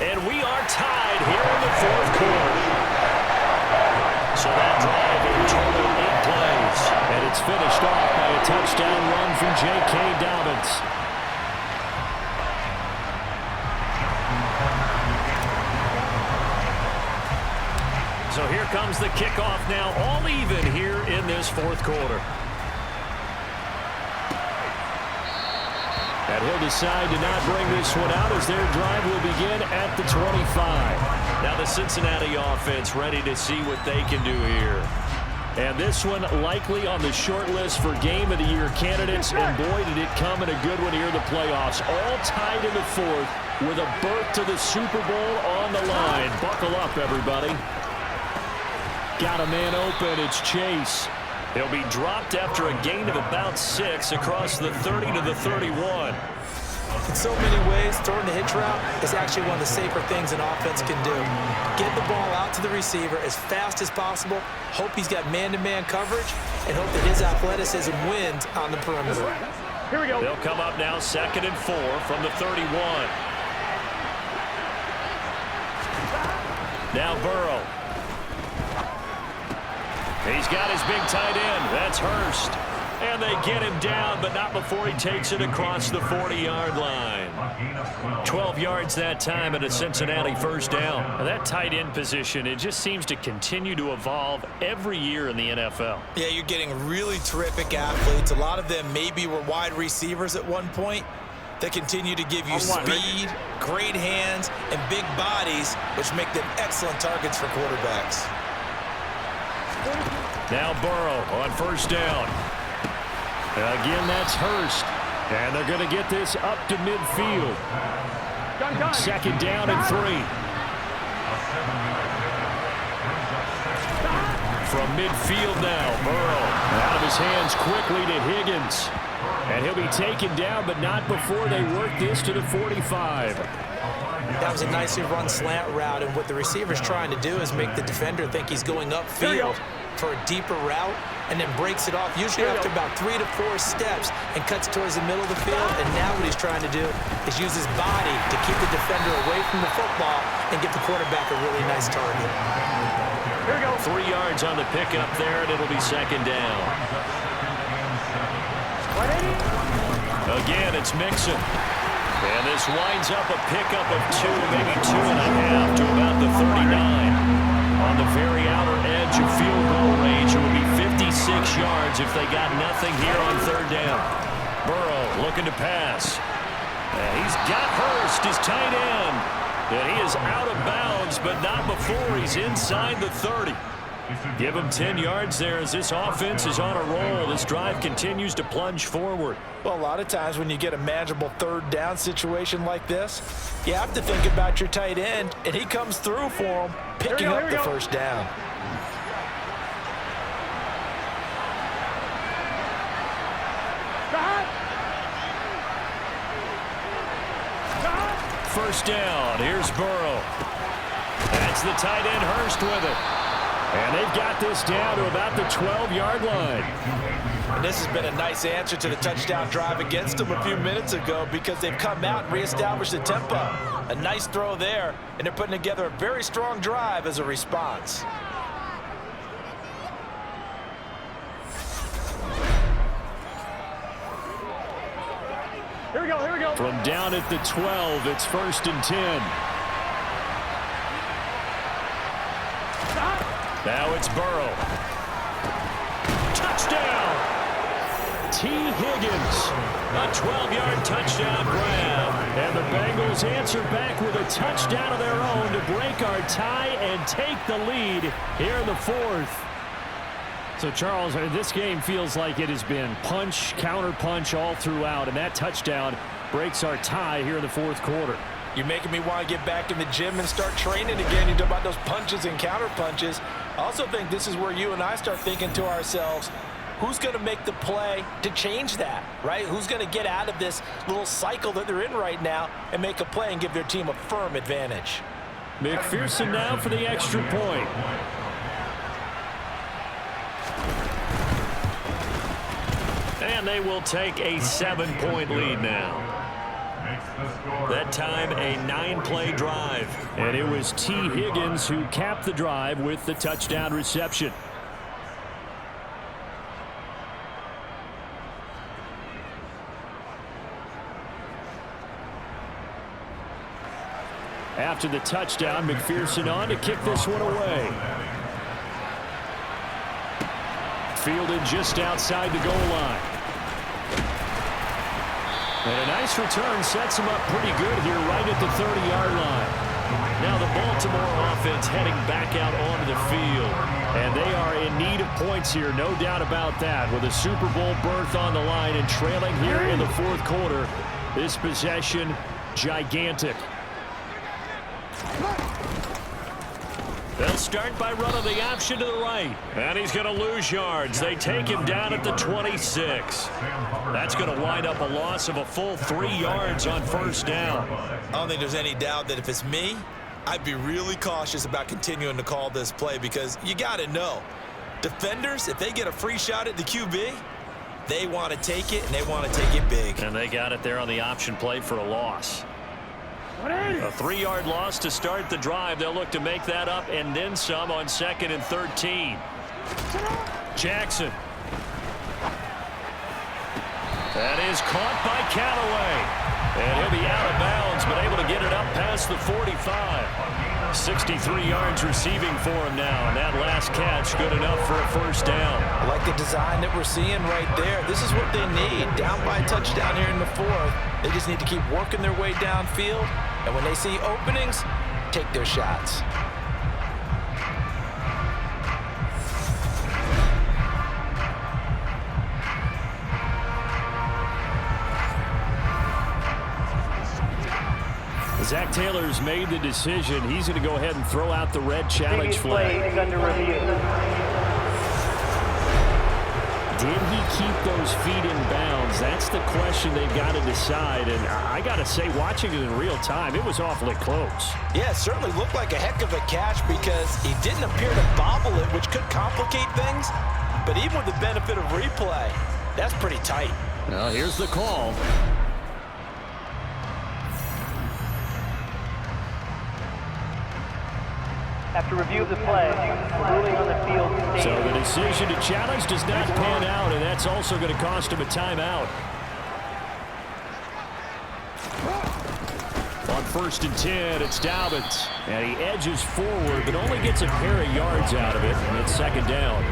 And we are tied here in the 4th quarter. So that drive in total 8 plays. And it's finished off by a touchdown run from J.K. Dobbins. So here comes the kickoff now, all even here in this 4th quarter. And he'll decide to not bring this one out as their drive will begin at the 25. Now the Cincinnati offense ready to see what they can do here. And this one likely on the short list for Game of the Year candidates. And boy, did it come in a good one here in the playoffs. All tied in the 4th with a berth to the Super Bowl on the line. Buckle up, everybody. Got a man open. It's Chase. He'll be dropped after a gain of about 6 across the 30 to the 31. In so many ways, throwing the hitch route is actually one of the safer things an offense can do. Get the ball out to the receiver as fast as possible, hope he's got man-to-man coverage, and hope that his athleticism wins on the perimeter. Here we go. They'll come up now 2nd and 4 from the 31. Now Burrow. He's got his big tight end. That's Hurst. And they get him down, but not before he takes it across the 40-yard line. 12 yards that time and a Cincinnati first down. Now that tight end position, it just seems to continue to evolve every year in the NFL. Yeah, you're getting really terrific athletes. A lot of them maybe were wide receivers at one point. They continue to give you speed, great hands, and big bodies, which make them excellent targets for quarterbacks. Now Burrow on first down. Again, that's Hurst. And they're going to get this up to midfield. Second down and 3. From midfield now, Burrow out of his hands quickly to Higgins. And he'll be taken down, but not before they work this to the 45. That was a nicely run slant route, and what the receiver's trying to do is make the defender think he's going upfield for a deeper route, and then breaks it off, usually after about 3 to 4 steps, and cuts towards the middle of the field. And now what he's trying to do is use his body to keep the defender away from the football and get the quarterback a really nice target. Here we go. 3 yards on the pickup there, and it'll be second down. Again, it's Mixon. And this winds up a pickup of 2, maybe 2.5 to about the 39. On the very outer edge of field goal range, it would be 56 yards if they got nothing here on third down. Burrow looking to pass. And he's got Hurst, his tight end. And he is out of bounds, but not before he's inside the 30. Give him 10 yards there as this offense is on a roll. This drive continues to plunge forward. Well, a lot of times when you get a manageable third down situation like this, you have to think about your tight end, and he comes through for him, picking up the first down. First down, here's Burrow. That's the tight end Hurst with it. And they've got this down to about the 12-yard line. And this has been a nice answer to the touchdown drive against them a few minutes ago, because they've come out and reestablished the tempo. A nice throw there, and they're putting together a very strong drive as a response. Here we go, here we go. From down at the 12, it's first and 10. Now it's Burrow. Touchdown! T. Higgins. A 12-yard touchdown grab. And the Bengals answer back with a touchdown of their own to break our tie and take the lead here in the fourth. So, Charles, this game feels like it has been punch, counter punch all throughout, and that touchdown breaks our tie here in the fourth quarter. You're making me want to get back in the gym and start training again. You talk about those punches and counter punches. I also think this is where you and I start thinking to ourselves, who's going to make the play to change that, right? Who's going to get out of this little cycle that they're in right now and make a play and give their team a firm advantage? McPherson now for the extra point. And they will take a 7-point lead now. That time, a 9-play drive. And it was T. Higgins who capped the drive with the touchdown reception. After the touchdown, McPherson on to kick this one away. Fielded just outside the goal line. And a nice return sets him up pretty good here right at the 30-yard line. Now the Baltimore offense heading back out onto the field. And they are in need of points here, no doubt about that. With a Super Bowl berth on the line and trailing here in the fourth quarter, this possession gigantic. They'll start by running the option to the right. And he's going to lose yards. They take him down at the 26. That's going to wind up a loss of a full 3 yards on first down. I don't think there's any doubt that if it's me, I'd be really cautious about continuing to call this play, because you got to know, defenders, if they get a free shot at the QB, they want to take it, and they want to take it big. And they got it there on the option play for a loss. A 3-yard loss to start the drive. They'll look to make that up and then some on 2nd and 13. Jackson. That is caught by Callaway. And he'll be out of bounds, but able to get it up past the 45. 63 yards receiving for him now, and that last catch good enough for a first down. I like the design that we're seeing right there. This is what they need. Down by a touchdown here in the fourth. They just need to keep working their way downfield, and when they see openings, take their shots. Zach Taylor's made the decision. He's going to go ahead and throw out the red challenge flag. Play is under review. Did he keep those feet in bounds? That's the question they've got to decide. And I got to say, watching it in real time, it was awfully close. Yeah, it certainly looked like a heck of a catch because he didn't appear to bobble it, which could complicate things. But even with the benefit of replay, that's pretty tight. Well, here's the call. After review of the play, ruling on the field stands. So the decision to challenge does not pan out, and that's also going to cost him a timeout. On 1st and 10, it's Dobbins. And he edges forward, but only gets a pair of yards out of it, and it's 2nd down.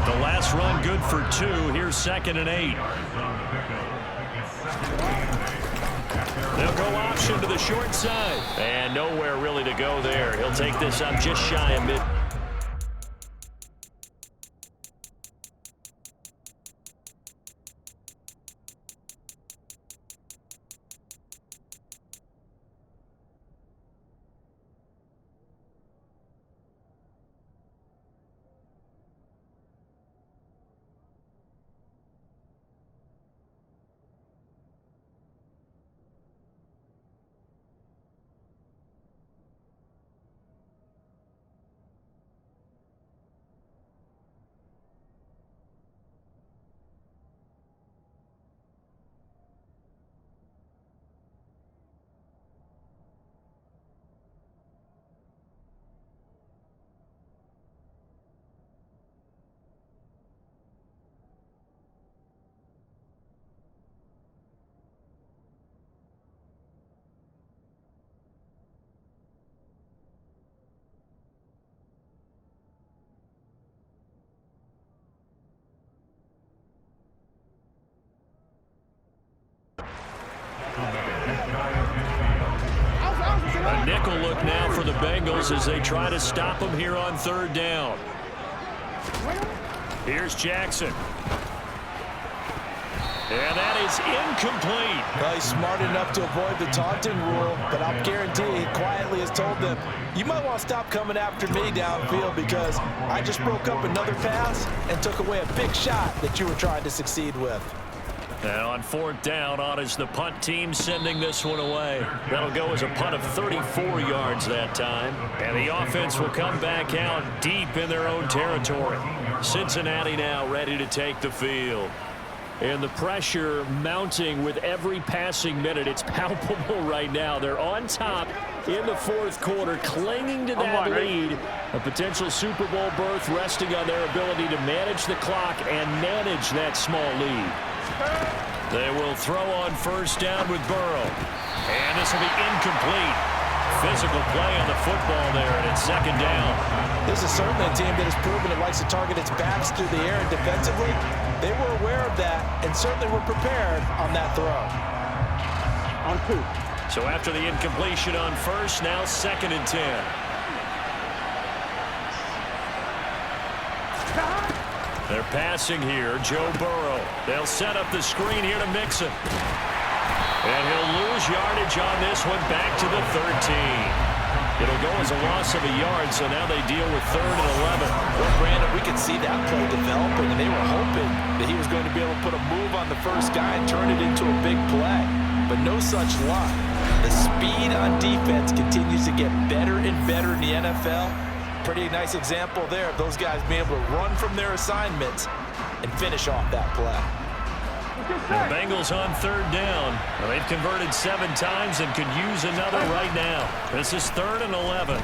The last run good for 2. Here's 2nd and 8. They'll go option to the short side. And nowhere really to go there. He'll take this up just shy of mid. A nickel look now for the Bengals as they try to stop him here on 3rd down. Here's Jackson. And that is incomplete. Well, he's smart enough to avoid the taunting rule, but I'll guarantee he quietly has told them, you might want to stop coming after me downfield because I just broke up another pass and took away a big shot that you were trying to succeed with. And on 4th down, on is the punt team sending this one away. That'll go as a punt of 34 yards that time. And the offense will come back out deep in their own territory. Cincinnati now ready to take the field. And the pressure mounting with every passing minute. It's palpable right now. They're on top in the 4th quarter, clinging to that lead. A potential Super Bowl berth resting on their ability to manage the clock and manage that small lead. They will throw on 1st down with Burrow. And this will be incomplete. Physical play on the football there, and it's 2nd down. This is certainly a team that has proven it likes to target its backs through the air and defensively. They were aware of that and certainly were prepared on that throw. On 2. So after the incompletion on 1st, now 2nd and 10. They're passing here, Joe Burrow. They'll set up the screen here to Mixon. And he'll lose yardage on this one back to the 13. It'll go as a loss of a yard, so now they deal with 3rd and 11. Well, Brandon, we could see that play developing, and they were hoping that he was going to be able to put a move on the first guy and turn it into a big play. But no such luck. The speed on defense continues to get better and better in the NFL. Pretty nice example there of those guys being able to run from their assignments and finish off that play. The Bengals on 3rd down. Well, they've converted 7 times and could use another right now. This is 3rd and 11.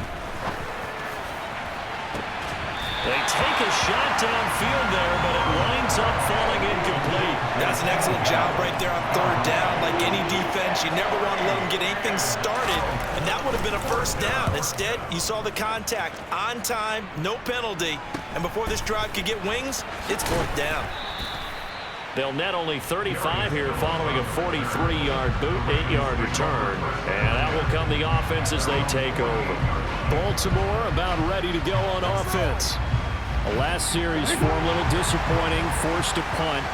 They take a shot downfield there, but it winds up falling incomplete. That's an excellent job right there on third down. Like any defense, you never want to let them get anything started, and that would have been a first down. Instead, you saw the contact on time, no penalty, and before this drive could get wings, it's fourth down. They'll net only 35 here following a 43-yard boot, 8-yard return. And that will come the offense as they take over. Baltimore about ready to go on offense. The last series for them a little disappointing, forced to punt.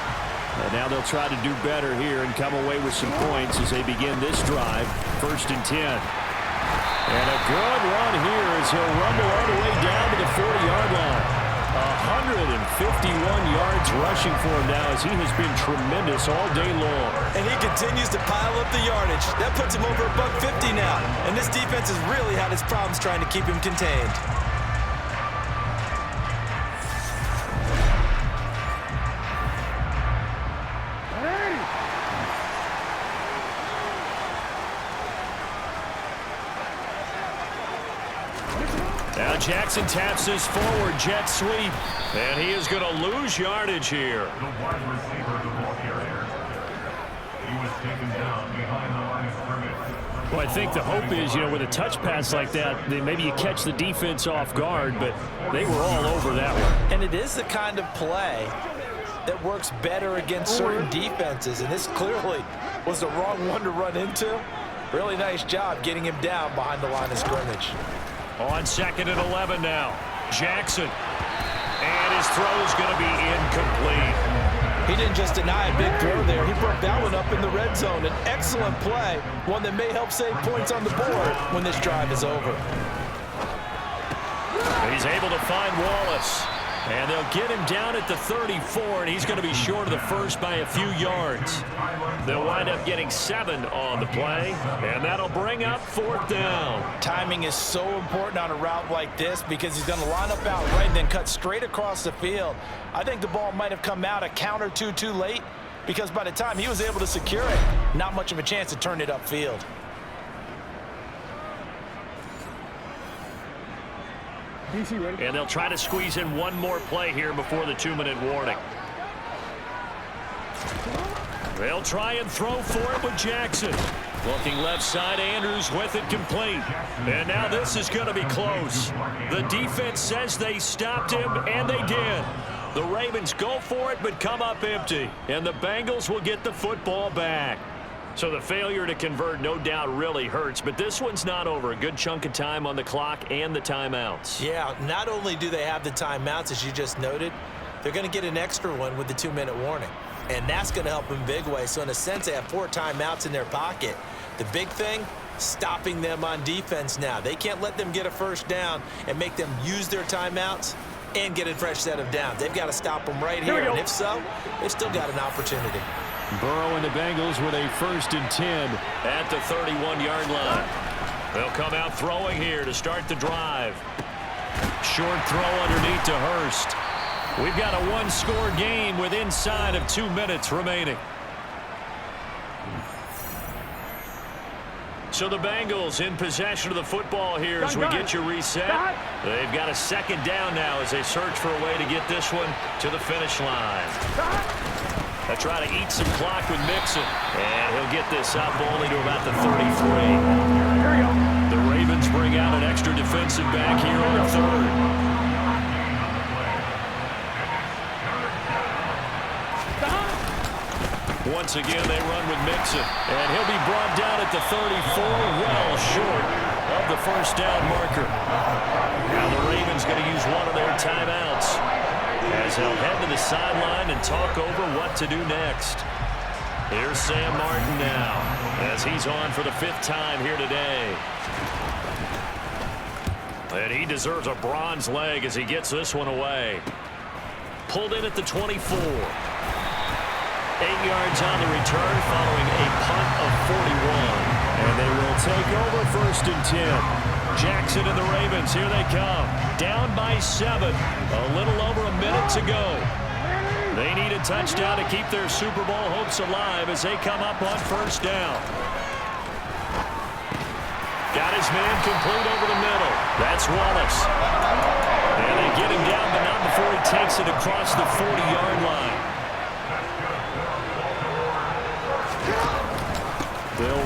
And now they'll try to do better here and come away with some points as they begin this drive. 1st and 10. And a good run here as he'll rumble all the way down to the 40-yard line. 151 yards rushing for him now as he has been tremendous all day long. And he continues to pile up the yardage. That puts him over $150 now. And this defense has really had its problems trying to keep him contained. Now Jackson taps this forward jet sweep, and he is going to lose yardage here. The wide receiver, the ball carrier. He was taken down behind the line of scrimmage. Well, I think the hope is, with a touch pass like that, then maybe you catch the defense off guard, but they were all over that one. And it is the kind of play that works better against certain defenses, and this clearly was the wrong one to run into. Really nice job getting him down behind the line of scrimmage. On 2nd and 11 now. Jackson. And his throw is going to be incomplete. He didn't just deny a big throw there. He broke that one up in the red zone. An excellent play, one that may help save points on the board when this drive is over. He's able to find Wallace. And they'll get him down at the 34, and he's going to be short of the first by a few yards. They'll wind up getting 7 on the play, and that'll bring up 4th down. Timing is so important on a route like this because he's going to line up out right and then cut straight across the field. I think the ball might have come out a count or two too late because by the time he was able to secure it, not much of a chance to turn it upfield. And they'll try to squeeze in one more play here before the 2-minute warning. They'll try and throw for it with Jackson. Looking left side, Andrews with it complete. And now this is going to be close. The defense says they stopped him, and they did. The Ravens go for it but come up empty. And the Bengals will get the football back. So the failure to convert no doubt really hurts, but this one's not over. A good chunk of time on the clock and the timeouts. Yeah, not only do they have the timeouts, as you just noted, they're going to get an extra one with the 2-minute warning. And that's going to help in big way. So in a sense, they have 4 timeouts in their pocket. The big thing, stopping them on defense now. They can't let them get a first down and make them use their timeouts and get a fresh set of downs. They've got to stop them right here. And if so, they've still got an opportunity. Burrow and the Bengals with a 1st and 10 at the 31-yard line. They'll come out throwing here to start the drive. Short throw underneath to Hurst. We've got a 1-score game with inside of 2 minutes remaining. So the Bengals in possession of the football here as we get you reset. They've got a 2nd down now as they search for a way to get this one to the finish line. They'll try to eat some clock with Mixon. And he'll get this up only to about the 33. The Ravens bring out an extra defensive back here on 3rd. Once again, they run with Mixon. And he'll be brought down at the 34, well short of the first down marker. Now the Ravens going to use one of their timeouts as they'll head to the sideline and talk over what to do next. Here's Sam Martin now as he's on for the 5th time here today. And he deserves a bronze leg as he gets this one away. Pulled in at the 24. 8 yards on the return following a punt of 41. And they will take over 1st and 10. Jackson and the Ravens, here they come. Down by 7. A little over a minute to go. They need a touchdown to keep their Super Bowl hopes alive as they come up on 1st down. Got his man complete over the middle. That's Wallace. And they get him down, but not before he takes it across the 40-yard line.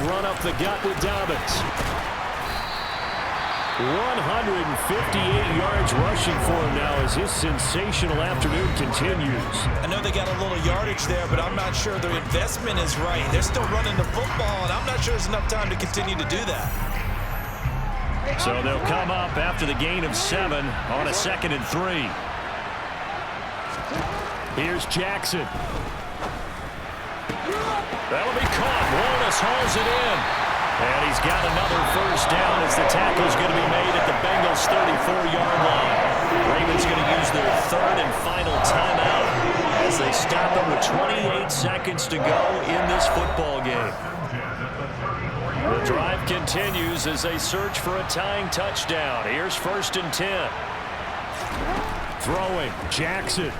run up the gut with Dobbins. 158 yards rushing for him now as his sensational afternoon continues. I know they got a little yardage there, but I'm not sure their investment is right. They're still running the football, and I'm not sure there's enough time to continue to do that. So they'll come up after the gain of 7 on a 2nd and 3. Here's Jackson. That'll be caught. Wallace hauls it in. And he's got another first down as the tackle's going to be made at the Bengals' 34-yard line. Ravens going to use their 3rd and final timeout as they stop him with 28 seconds to go in this football game. The drive continues as they search for a tying touchdown. Here's 1st and 10. Throwing, Jackson.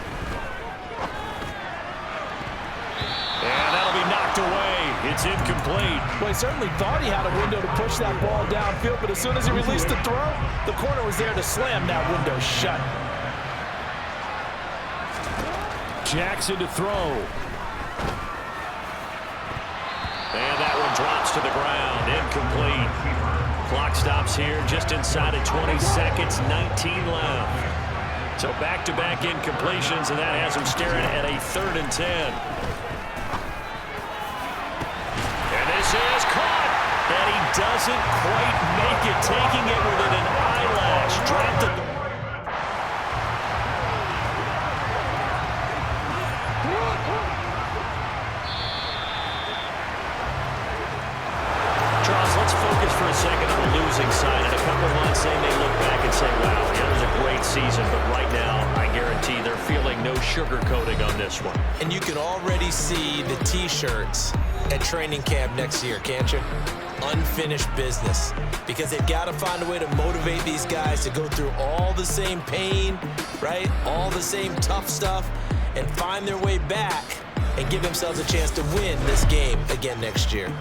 And that'll be knocked away. It's incomplete. Well, he certainly thought he had a window to push that ball downfield, but as soon as he released the throw, the corner was there to slam that window shut. Jackson to throw. And that one drops to the ground. Incomplete. Clock stops here just inside of 20 seconds. 19 left. So back-to-back incompletions, and that has him staring at a 3rd and 10. This is caught, and he doesn't quite make it, taking it within an eyelash. Dropped it. Charles, let's focus for a second on the losing side. And a couple months they may look back and say, wow, that was a great season. But right now, I guarantee they're feeling no sugarcoating on this one. And you can already see the T-shirts at training camp next year, can't you? Unfinished business. Because they've got to find a way to motivate these guys to go through all the same pain, right? All the same tough stuff, and find their way back and give themselves a chance to win this game again next year.